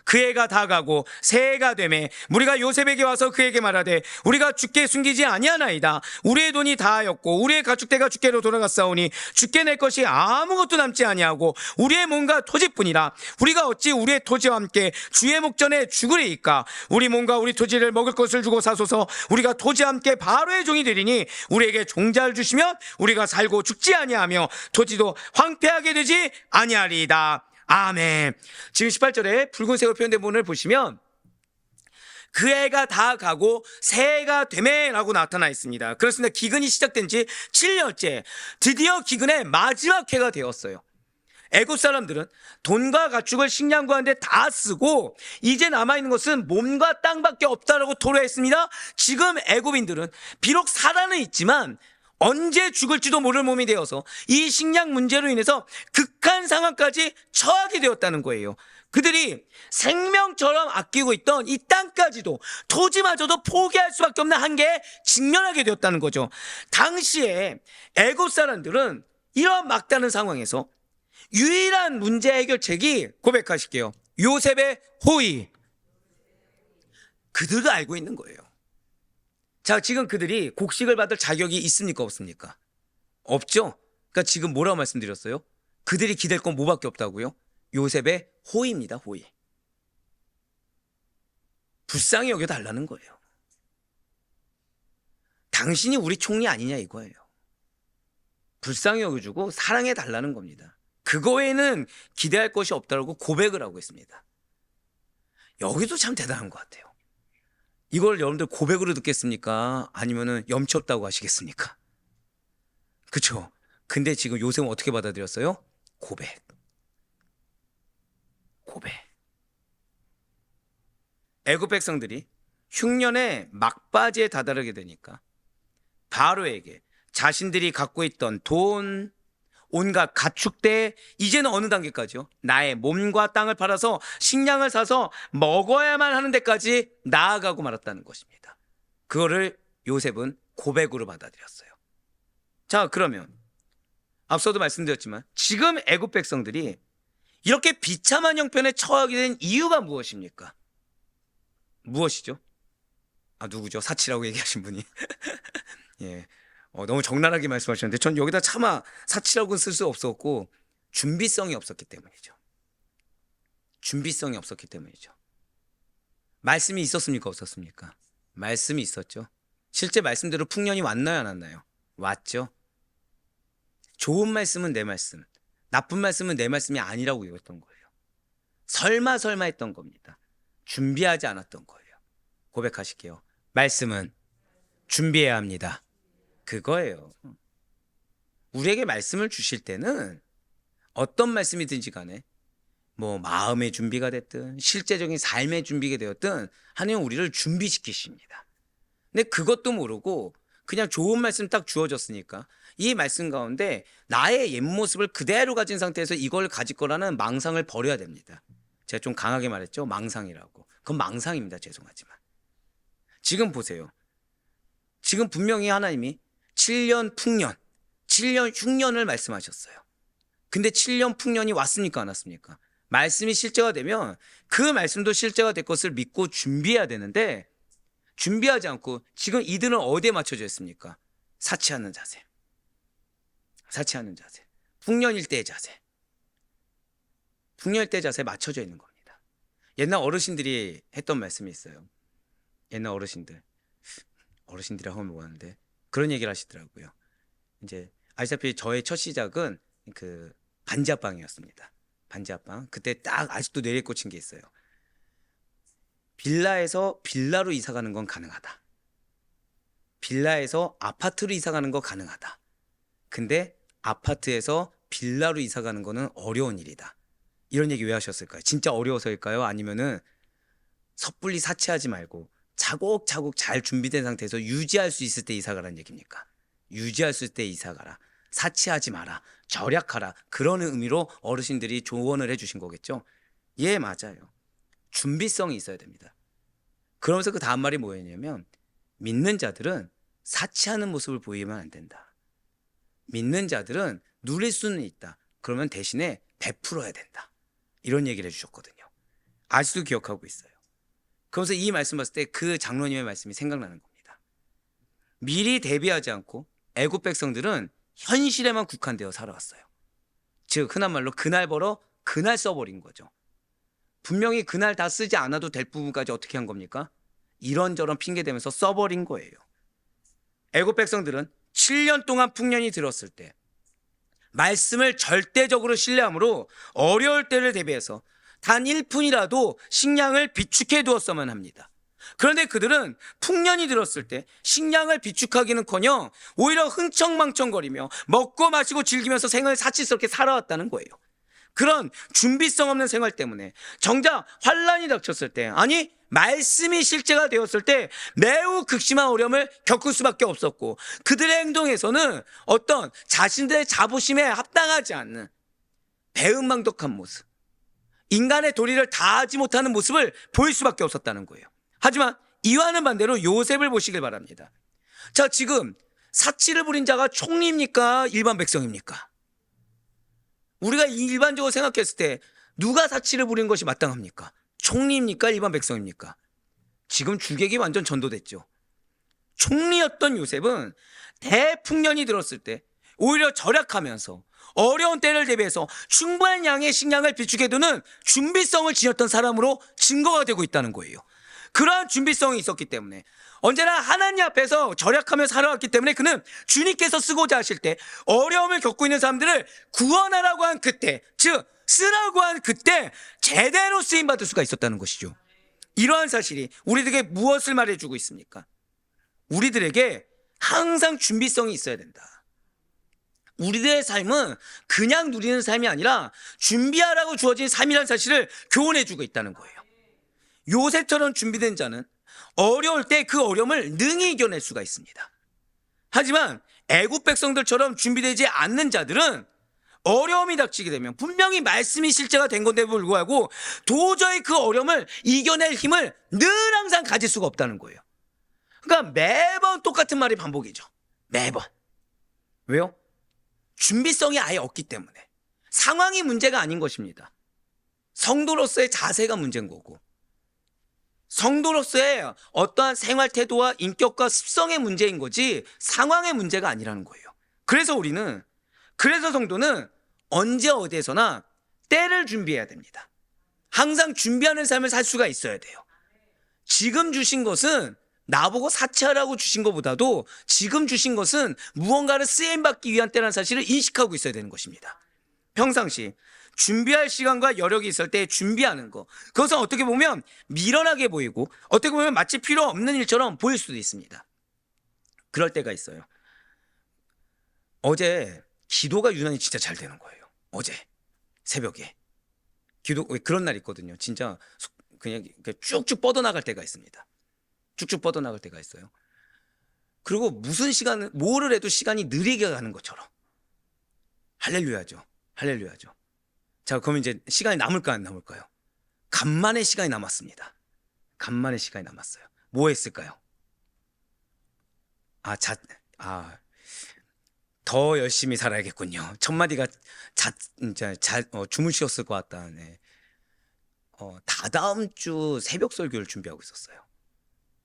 그 해가 다가고 새해가 되매 무리가 요셉에게 와서 그에게 말하되 우리가 주께 숨기지 아니하나이다. 우리의 돈이 다하였고 우리의 가축대가 주께로 돌아갔사오니 주께 낼 것이 아무것도 남지 아니하고 우리의 몸과 토지뿐이라. 우리가 어찌 우리의 토지와 함께 주의 목전에 죽으리이까. 우리 몸과 우리 토지를 먹을 것을 주고 사소서. 우리가 토지와 함께 바로의 종이 되리니 우리에게 종자를 주시면 우리가 살고 죽지 아니하며 토지도 황폐하게 되지 아니하리이다. 아멘. 지금 18절에 붉은색으로 표현된 부분을 보시면 그 해가 다 가고 새해가 되매라고 나타나 있습니다. 그렇습니다. 기근이 시작된 지 7년째, 드디어 기근의 마지막 해가 되었어요. 애굽 사람들은 돈과 가축을 식량 구하는데 다 쓰고 이제 남아있는 것은 몸과 땅밖에 없다라고 토로했습니다. 지금 애굽인들은 비록 살아는 있지만 언제 죽을지도 모를 몸이 되어서 이 식량 문제로 인해서 극한 상황까지 처하게 되었다는 거예요. 그들이 생명처럼 아끼고 있던 이 땅까지도, 토지마저도 포기할 수밖에 없는 한계에 직면하게 되었다는 거죠. 당시에 애굽 사람들은 이런 막다른 상황에서 유일한 문제 해결책이, 고백하실게요, 요셉의 호의. 그들도 알고 있는 거예요. 자, 지금 그들이 곡식을 받을 자격이 있습니까, 없습니까? 없죠. 그러니까 지금 뭐라고 말씀드렸어요? 그들이 기댈 건 뭐밖에 없다고요? 요셉의 호의입니다. 호의. 불쌍히 여겨달라는 거예요. 당신이 우리 총리 아니냐 이거예요. 불쌍히 여겨주고 사랑해달라는 겁니다. 그거 외에는 기대할 것이 없다고 고백을 하고 있습니다. 여기도 참 대단한 것 같아요. 이걸 여러분들 고백으로 듣겠습니까? 아니면은 염치 없다고 하시겠습니까? 그쵸? 근데 지금 요셉은 어떻게 받아들였어요? 고백. 고백. 애굽 백성들이 흉년의 막바지에 다다르게 되니까 바로에게 자신들이 갖고 있던 돈, 온갖 가축대, 이제는 어느 단계까지요? 나의 몸과 땅을 팔아서 식량을 사서 먹어야만 하는 데까지 나아가고 말았다는 것입니다. 그거를 요셉은 고백으로 받아들였어요. 자, 그러면 앞서도 말씀드렸지만 지금 애굽 백성들이 이렇게 비참한 형편에 처하게 된 이유가 무엇입니까? 무엇이죠? 누구죠? 사치라고 얘기하신 분이. 예. 너무 적나라하게 말씀하셨는데 전 여기다 차마 사치라고는 쓸 수 없었고 준비성이 없었기 때문이죠. 준비성이 없었기 때문이죠. 말씀이 있었습니까? 없었습니까? 말씀이 있었죠. 실제 말씀대로 풍년이 왔나요? 안 왔나요? 왔죠. 좋은 말씀은 내 말씀, 나쁜 말씀은 내 말씀이 아니라고 이랬던 거예요. 설마 했던 겁니다. 준비하지 않았던 거예요. 고백하실게요. 말씀은 준비해야 합니다. 그거예요. 우리에게 말씀을 주실 때는 어떤 말씀이든지 간에 뭐 마음의 준비가 됐든 실제적인 삶의 준비가 되었든 하나님은 우리를 준비시키십니다. 근데 그것도 모르고 그냥 좋은 말씀 딱 주어졌으니까 이 말씀 가운데 나의 옛 모습을 그대로 가진 상태에서 이걸 가질 거라는 망상을 버려야 됩니다. 제가 좀 강하게 말했죠? 망상이라고. 그건 망상입니다. 죄송하지만. 지금 보세요. 지금 분명히 하나님이 7년 풍년, 7년 흉년을 말씀하셨어요. 근데 7년 풍년이 왔습니까? 안 왔습니까? 말씀이 실제가 되면 그 말씀도 실제가 될 것을 믿고 준비해야 되는데 준비하지 않고 지금 이들은 어디에 맞춰져 있습니까? 사치하는 자세. 사치하는 자세. 풍년일 때의 자세. 풍년일 때의 자세에 맞춰져 있는 겁니다. 옛날 어르신들이 했던 말씀이 있어요. 옛날 어르신들이라고 하면 뭐하는데 그런 얘기를 하시더라고요. 이제 아시다시피 저의 첫 시작은 그 반지하방이었습니다. 반지하방. 그때 딱 아직도 뇌리에 꽂힌 게 있어요. 빌라에서 빌라로 이사 가는 건 가능하다. 빌라에서 아파트로 이사 가는 거 가능하다. 근데 아파트에서 빌라로 이사 가는 거는 어려운 일이다. 이런 얘기 왜 하셨을까요? 진짜 어려워서일까요? 아니면은 섣불리 사치하지 말고 차곡차곡 잘 준비된 상태에서 유지할 수 있을 때 이사 가라는 얘기입니까? 유지할 수 있을 때 이사 가라. 사치하지 마라. 절약하라. 그런 의미로 어르신들이 조언을 해주신 거겠죠? 예, 맞아요. 준비성이 있어야 됩니다. 그러면서 그 다음 말이 뭐였냐면 믿는 자들은 사치하는 모습을 보이면 안 된다. 믿는 자들은 누릴 수는 있다. 그러면 대신에 베풀어야 된다. 이런 얘기를 해주셨거든요. 아직도 기억하고 있어요. 그러면서 이 말씀 봤을 때 그 장로님의 말씀이 생각나는 겁니다. 미리 대비하지 않고 애굽 백성들은 현실에만 국한되어 살아왔어요. 즉 흔한 말로 그날 벌어 그날 써버린 거죠. 분명히 그날 다 쓰지 않아도 될 부분까지 어떻게 한 겁니까? 이런저런 핑계 대면서 써버린 거예요. 애굽 백성들은 7년 동안 풍년이 들었을 때 말씀을 절대적으로 신뢰함으로 어려울 때를 대비해서 단 1푼이라도 식량을 비축해 두었어만 합니다. 그런데 그들은 풍년이 들었을 때 식량을 비축하기는커녕 오히려 흥청망청거리며 먹고 마시고 즐기면서 생을 사치스럽게 살아왔다는 거예요. 그런 준비성 없는 생활 때문에 정작 환란이 닥쳤을 때, 아니 말씀이 실제가 되었을 때 매우 극심한 어려움을 겪을 수밖에 없었고, 그들의 행동에서는 어떤 자신들의 자부심에 합당하지 않는 배은망덕한 모습, 인간의 도리를 다하지 못하는 모습을 보일 수밖에 없었다는 거예요. 하지만 이와는 반대로 요셉을 보시길 바랍니다. 자, 지금 사치를 부린 자가 총리입니까? 일반 백성입니까? 우리가 일반적으로 생각했을 때 누가 사치를 부린 것이 마땅합니까? 총리입니까? 일반 백성입니까? 지금 주객이 완전 전도됐죠. 총리였던 요셉은 대풍년이 들었을 때 오히려 절약하면서 어려운 때를 대비해서 충분한 양의 식량을 비축해두는 준비성을 지녔던 사람으로 증거가 되고 있다는 거예요. 그러한 준비성이 있었기 때문에 언제나 하나님 앞에서 절약하며 살아왔기 때문에 그는 주님께서 쓰고자 하실 때 어려움을 겪고 있는 사람들을 구원하라고 한 그때, 즉 쓰라고 한 그때 제대로 쓰임받을 수가 있었다는 것이죠. 이러한 사실이 우리들에게 무엇을 말해주고 있습니까? 우리들에게 항상 준비성이 있어야 된다. 우리들의 삶은 그냥 누리는 삶이 아니라 준비하라고 주어진 삶이라는 사실을 교훈해주고 있다는 거예요. 요셉처럼 준비된 자는 어려울 때 그 어려움을 능히 이겨낼 수가 있습니다. 하지만 애굽 백성들처럼 준비되지 않는 자들은 어려움이 닥치게 되면 분명히 말씀이 실제가 된 건데도 불구하고 도저히 그 어려움을 이겨낼 힘을 늘 항상 가질 수가 없다는 거예요. 그러니까 매번 똑같은 말이 반복이죠. 매번. 왜요? 준비성이 아예 없기 때문에. 상황이 문제가 아닌 것입니다. 성도로서의 자세가 문제인 거고, 성도로서의 어떠한 생활 태도와 인격과 습성의 문제인 거지 상황의 문제가 아니라는 거예요. 그래서 성도는 언제 어디에서나 때를 준비해야 됩니다. 항상 준비하는 삶을 살 수가 있어야 돼요. 지금 주신 것은 나보고 사치하라고 주신 것보다도 지금 주신 것은 무언가를 쓰임받기 위한 때라는 사실을 인식하고 있어야 되는 것입니다. 평상시 준비할 시간과 여력이 있을 때 준비하는 거, 그것은 어떻게 보면 미련하게 보이고 어떻게 보면 마치 필요 없는 일처럼 보일 수도 있습니다. 그럴 때가 있어요. 어제 기도가 유난히 진짜 잘 되는 거예요. 어제 새벽에 기도, 그런 날 있거든요. 진짜 그냥 쭉쭉 뻗어나갈 때가 있습니다. 쭉쭉 뻗어나갈 때가 있어요. 그리고 무슨 시간을 뭐를 해도 시간이 느리게 가는 것처럼 할렐루야죠. 할렐루야죠. 자, 그러면 이제 시간이 남을까요, 안 남을까요? 간만에 시간이 남았습니다. 간만에 시간이 남았어요. 뭐 했을까요? 더 열심히 살아야겠군요. 첫 마디가 주무셨을 것 같다. 네. 다다음 주 새벽 설교를 준비하고 있었어요.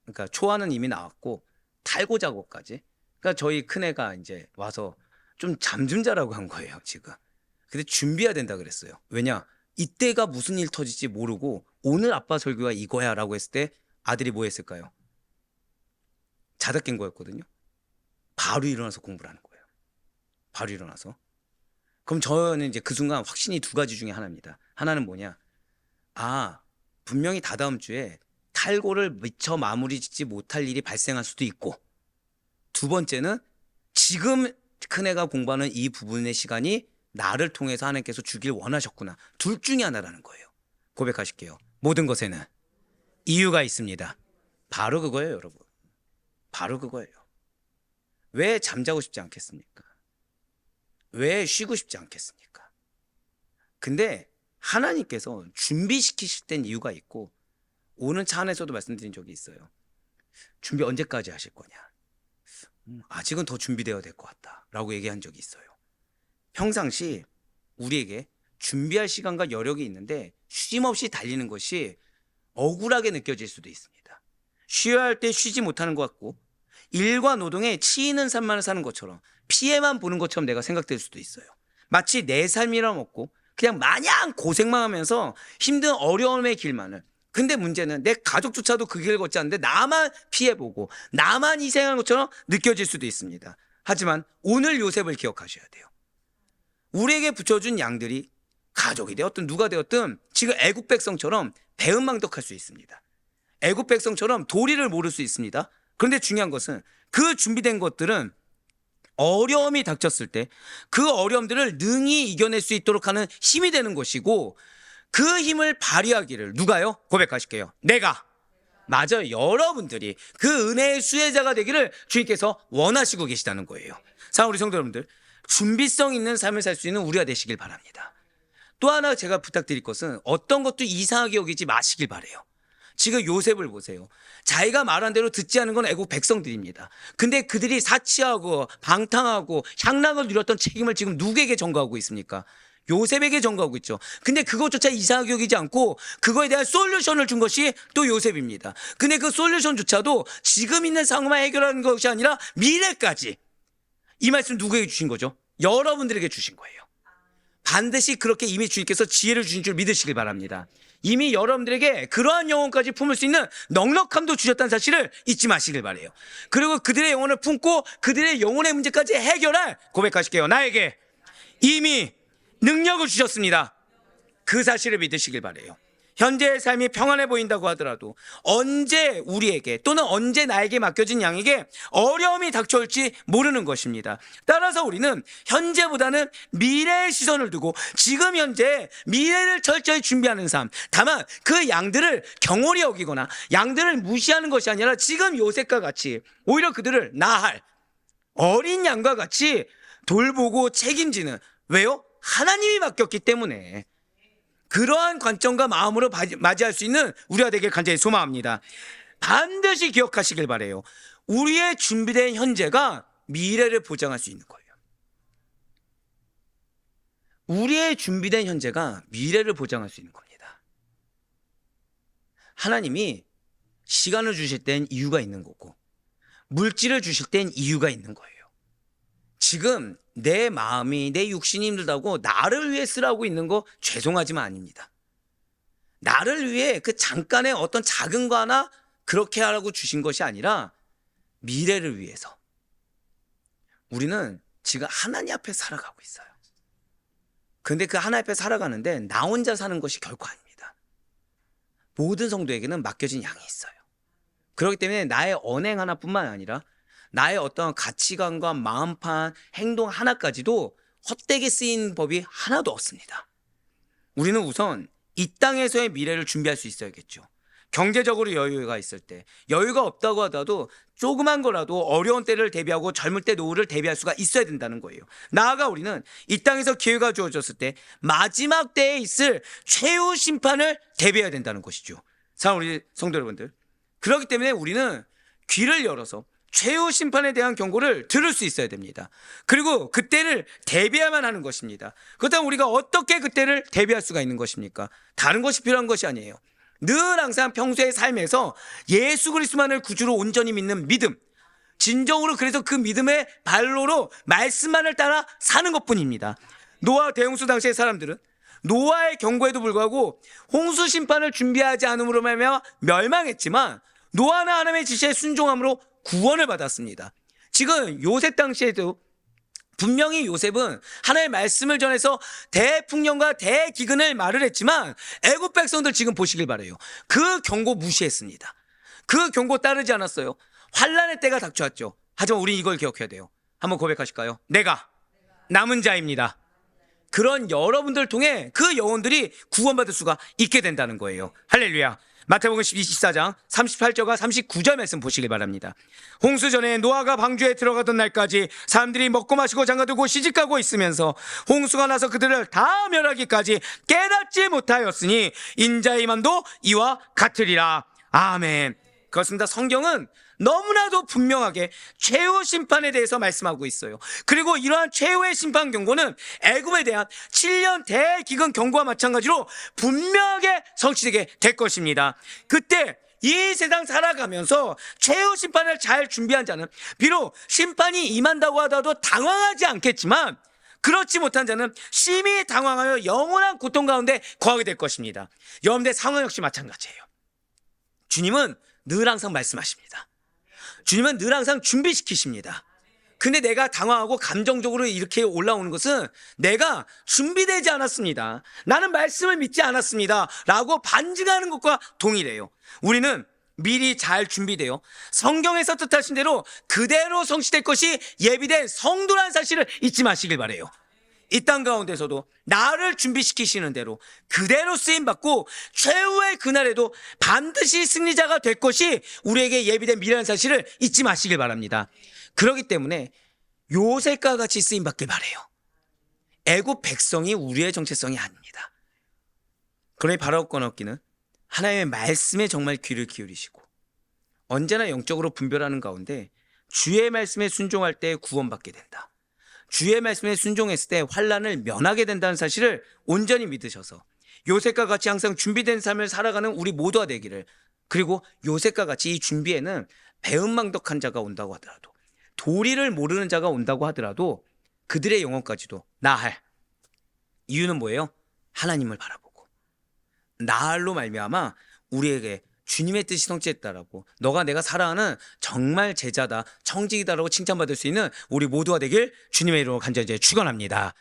그러니까 초안은 이미 나왔고 탈고 작업까지. 그러니까 저희 큰애가 이제 와서 좀 잠 좀 자라고 한 거예요, 지금. 근데 준비해야 된다 그랬어요. 왜냐? 이때가 무슨 일 터질지 모르고 오늘 아빠 설교가 이거야 라고 했을 때 아들이 뭐 했을까요? 자다 깬 거였거든요. 바로 일어나서 공부를 하는 거예요. 바로 일어나서. 그럼 저는 이제 그 순간 확신이 두 가지 중에 하나입니다. 하나는 뭐냐? 분명히 다다음 주에 탈고를 미처 마무리 짓지 못할 일이 발생할 수도 있고, 두 번째는 지금 큰애가 공부하는 이 부분의 시간이 나를 통해서 하나님께서 주길 원하셨구나. 둘 중에 하나라는 거예요. 고백하실게요. 모든 것에는 이유가 있습니다. 바로 그거예요, 여러분. 바로 그거예요. 왜 잠자고 싶지 않겠습니까? 왜 쉬고 싶지 않겠습니까? 근데 하나님께서 준비시키실 땐 이유가 있고, 오는 차 안에서도 말씀드린 적이 있어요. 준비 언제까지 하실 거냐? 아직은 더 준비되어야 될 것 같다 라고 얘기한 적이 있어요. 평상시 우리에게 준비할 시간과 여력이 있는데 쉼없이 달리는 것이 억울하게 느껴질 수도 있습니다. 쉬어야 할 때 쉬지 못하는 것 같고 일과 노동에 치이는 삶만 사는 것처럼 피해만 보는 것처럼 내가 생각될 수도 있어요. 마치 내 삶이라 먹고 그냥 마냥 고생만 하면서 힘든 어려움의 길만을. 근데 문제는 내 가족조차도 그 길을 걷지 않는데 나만 피해보고 나만 희생한 것처럼 느껴질 수도 있습니다. 하지만 오늘 요셉을 기억하셔야 돼요. 우리에게 붙여준 양들이 가족이 되었든 누가 되었든 지금 애국 백성처럼 배은망덕할 수 있습니다. 애국 백성처럼 도리를 모를 수 있습니다. 그런데 중요한 것은 그 준비된 것들은 어려움이 닥쳤을 때 그 어려움들을 능히 이겨낼 수 있도록 하는 힘이 되는 것이고 그 힘을 발휘하기를 누가요? 고백하실게요. 내가. 맞아요. 여러분들이 그 은혜의 수혜자가 되기를 주님께서 원하시고 계시다는 거예요. 사랑하는 우리 성도 여러분들, 준비성 있는 삶을 살 수 있는 우리가 되시길 바랍니다. 또 하나 제가 부탁드릴 것은 어떤 것도 이상하게 여기지 마시길 바래요. 지금 요셉을 보세요. 자기가 말한 대로 듣지 않은 건 애국 백성들입니다. 근데 그들이 사치하고 방탕하고 향락을 누렸던 책임을 지금 누구에게 전가하고 있습니까? 요셉에게 전가하고 있죠. 근데 그것조차 이상하게 여기지 않고 그거에 대한 솔루션을 준 것이 또 요셉입니다. 근데 그 솔루션조차도 지금 있는 상황만 해결하는 것이 아니라 미래까지. 이 말씀 누구에게 주신 거죠? 여러분들에게 주신 거예요. 반드시 그렇게 이미 주님께서 지혜를 주신 줄 믿으시길 바랍니다. 이미 여러분들에게 그러한 영혼까지 품을 수 있는 넉넉함도 주셨다는 사실을 잊지 마시길 바라요. 그리고 그들의 영혼을 품고 그들의 영혼의 문제까지 해결할, 고백하실게요, 나에게 이미 능력을 주셨습니다. 그 사실을 믿으시길 바라요. 현재의 삶이 평안해 보인다고 하더라도 언제 우리에게 또는 언제 나에게 맡겨진 양에게 어려움이 닥쳐올지 모르는 것입니다. 따라서 우리는 현재보다는 미래의 시선을 두고 지금 현재 미래를 철저히 준비하는 삶, 다만 그 양들을 경홀히 여기거나 양들을 무시하는 것이 아니라 지금 요셉과 같이 오히려 그들을 나할 어린 양과 같이 돌보고 책임지는, 왜요? 하나님이 맡겼기 때문에. 그러한 관점과 마음으로 맞이할 수 있는 우리가 되길 간절히 소망합니다. 반드시 기억하시길 바라요. 우리의 준비된 현재가 미래를 보장할 수 있는 거예요. 우리의 준비된 현재가 미래를 보장할 수 있는 겁니다. 하나님이 시간을 주실 땐 이유가 있는 거고 물질을 주실 땐 이유가 있는 거예요. 지금 내 마음이, 내 육신이 힘들다고 나를 위해 쓰라고 있는 거 죄송하지만 아닙니다. 나를 위해 그 잠깐의 어떤 작은 거 하나 그렇게 하라고 주신 것이 아니라 미래를 위해서. 우리는 지금 하나님 앞에 살아가고 있어요. 그런데 그 하나님 앞에 살아가는데 나 혼자 사는 것이 결코 아닙니다. 모든 성도에게는 맡겨진 양이 있어요. 그렇기 때문에 나의 언행 하나뿐만 아니라 나의 어떤 가치관과 마음판, 행동 하나까지도 헛되게 쓰인 법이 하나도 없습니다. 우리는 우선 이 땅에서의 미래를 준비할 수 있어야겠죠. 경제적으로 여유가 있을 때, 여유가 없다고 하더라도 조그만 거라도 어려운 때를 대비하고 젊을 때 노후를 대비할 수가 있어야 된다는 거예요. 나아가 우리는 이 땅에서 기회가 주어졌을 때 마지막 때에 있을 최후 심판을 대비해야 된다는 것이죠. 사랑하는 우리 성도 여러분들, 그렇기 때문에 우리는 귀를 열어서 최후 심판에 대한 경고를 들을 수 있어야 됩니다. 그리고 그때를 대비해야만 하는 것입니다. 그렇다면 우리가 어떻게 그때를 대비할 수가 있는 것입니까? 다른 것이 필요한 것이 아니에요. 늘 항상 평소의 삶에서 예수 그리스도만을 구주로 온전히 믿는 믿음, 진정으로 그래서 그 믿음의 발로로 말씀만을 따라 사는 것뿐입니다. 노아 대홍수 당시의 사람들은 노아의 경고에도 불구하고 홍수 심판을 준비하지 않음으로 말미암아 멸망했지만 노아나 하나님의 지시에 순종함으로 구원을 받았습니다. 지금 요셉 당시에도 분명히 요셉은 하나님의 말씀을 전해서 대풍령과 대기근을 말을 했지만 애국 백성들 지금 보시길 바라요. 그 경고 무시했습니다. 그 경고 따르지 않았어요. 환난의 때가 닥쳐왔죠. 하지만 우리는 이걸 기억해야 돼요. 한번 고백하실까요? 내가 남은 자입니다. 그런 여러분들 통해 그 영혼들이 구원받을 수가 있게 된다는 거예요. 할렐루야. 마태복음 24장 38절과 39절 말씀 보시길 바랍니다. 홍수 전에 노아가 방주에 들어가던 날까지 사람들이 먹고 마시고 장가들고 시집가고 있으면서 홍수가 나서 그들을 다 멸하기까지 깨닫지 못하였으니 인자의 임함도 이와 같으리라. 아멘. 그렇습니다. 성경은 너무나도 분명하게 최후 심판에 대해서 말씀하고 있어요. 그리고 이러한 최후의 심판 경고는 애굽에 대한 7년 대기근 경고와 마찬가지로 분명하게 성취되게 될 것입니다. 그때 이 세상 살아가면서 최후 심판을 잘 준비한 자는 비록 심판이 임한다고 하더라도 당황하지 않겠지만, 그렇지 못한 자는 심히 당황하여 영원한 고통 가운데 거하게 될 것입니다. 여러분들의 상황 역시 마찬가지예요. 주님은 늘 항상 말씀하십니다. 주님은 늘 항상 준비시키십니다. 근데 내가 당황하고 감정적으로 이렇게 올라오는 것은 내가 준비되지 않았습니다. 나는 말씀을 믿지 않았습니다. 라고 반증하는 것과 동일해요. 우리는 미리 잘 준비되어 성경에서 뜻하신 대로 그대로 성취될 것이 예비된 성도라는 사실을 잊지 마시길 바라요. 이 땅 가운데서도 나를 준비시키시는 대로 그대로 쓰임받고 최후의 그날에도 반드시 승리자가 될 것이 우리에게 예비된 미래라는 사실을 잊지 마시길 바랍니다. 그렇기 때문에 요셉과 같이 쓰임받길 바라요. 애굽 백성이 우리의 정체성이 아닙니다. 그러니 바로 꺼놓기는 하나님의 말씀에 정말 귀를 기울이시고 언제나 영적으로 분별하는 가운데 주의 말씀에 순종할 때 구원받게 된다. 주의 말씀에 순종했을 때 환난을 면하게 된다는 사실을 온전히 믿으셔서 요셉과 같이 항상 준비된 삶을 살아가는 우리 모두가 되기를, 그리고 요셉과 같이 이 준비에는 배은망덕한 자가 온다고 하더라도, 도리를 모르는 자가 온다고 하더라도 그들의 영혼까지도 나할 이유는 뭐예요? 하나님을 바라보고 나할로 말미암아 우리에게 주님의 뜻이 성취했다라고, 너가 내가 사랑하는 정말 제자다, 청직이다라고 칭찬받을 수 있는 우리 모두가 되길 주님의 이름으로 간절히 축원합니다.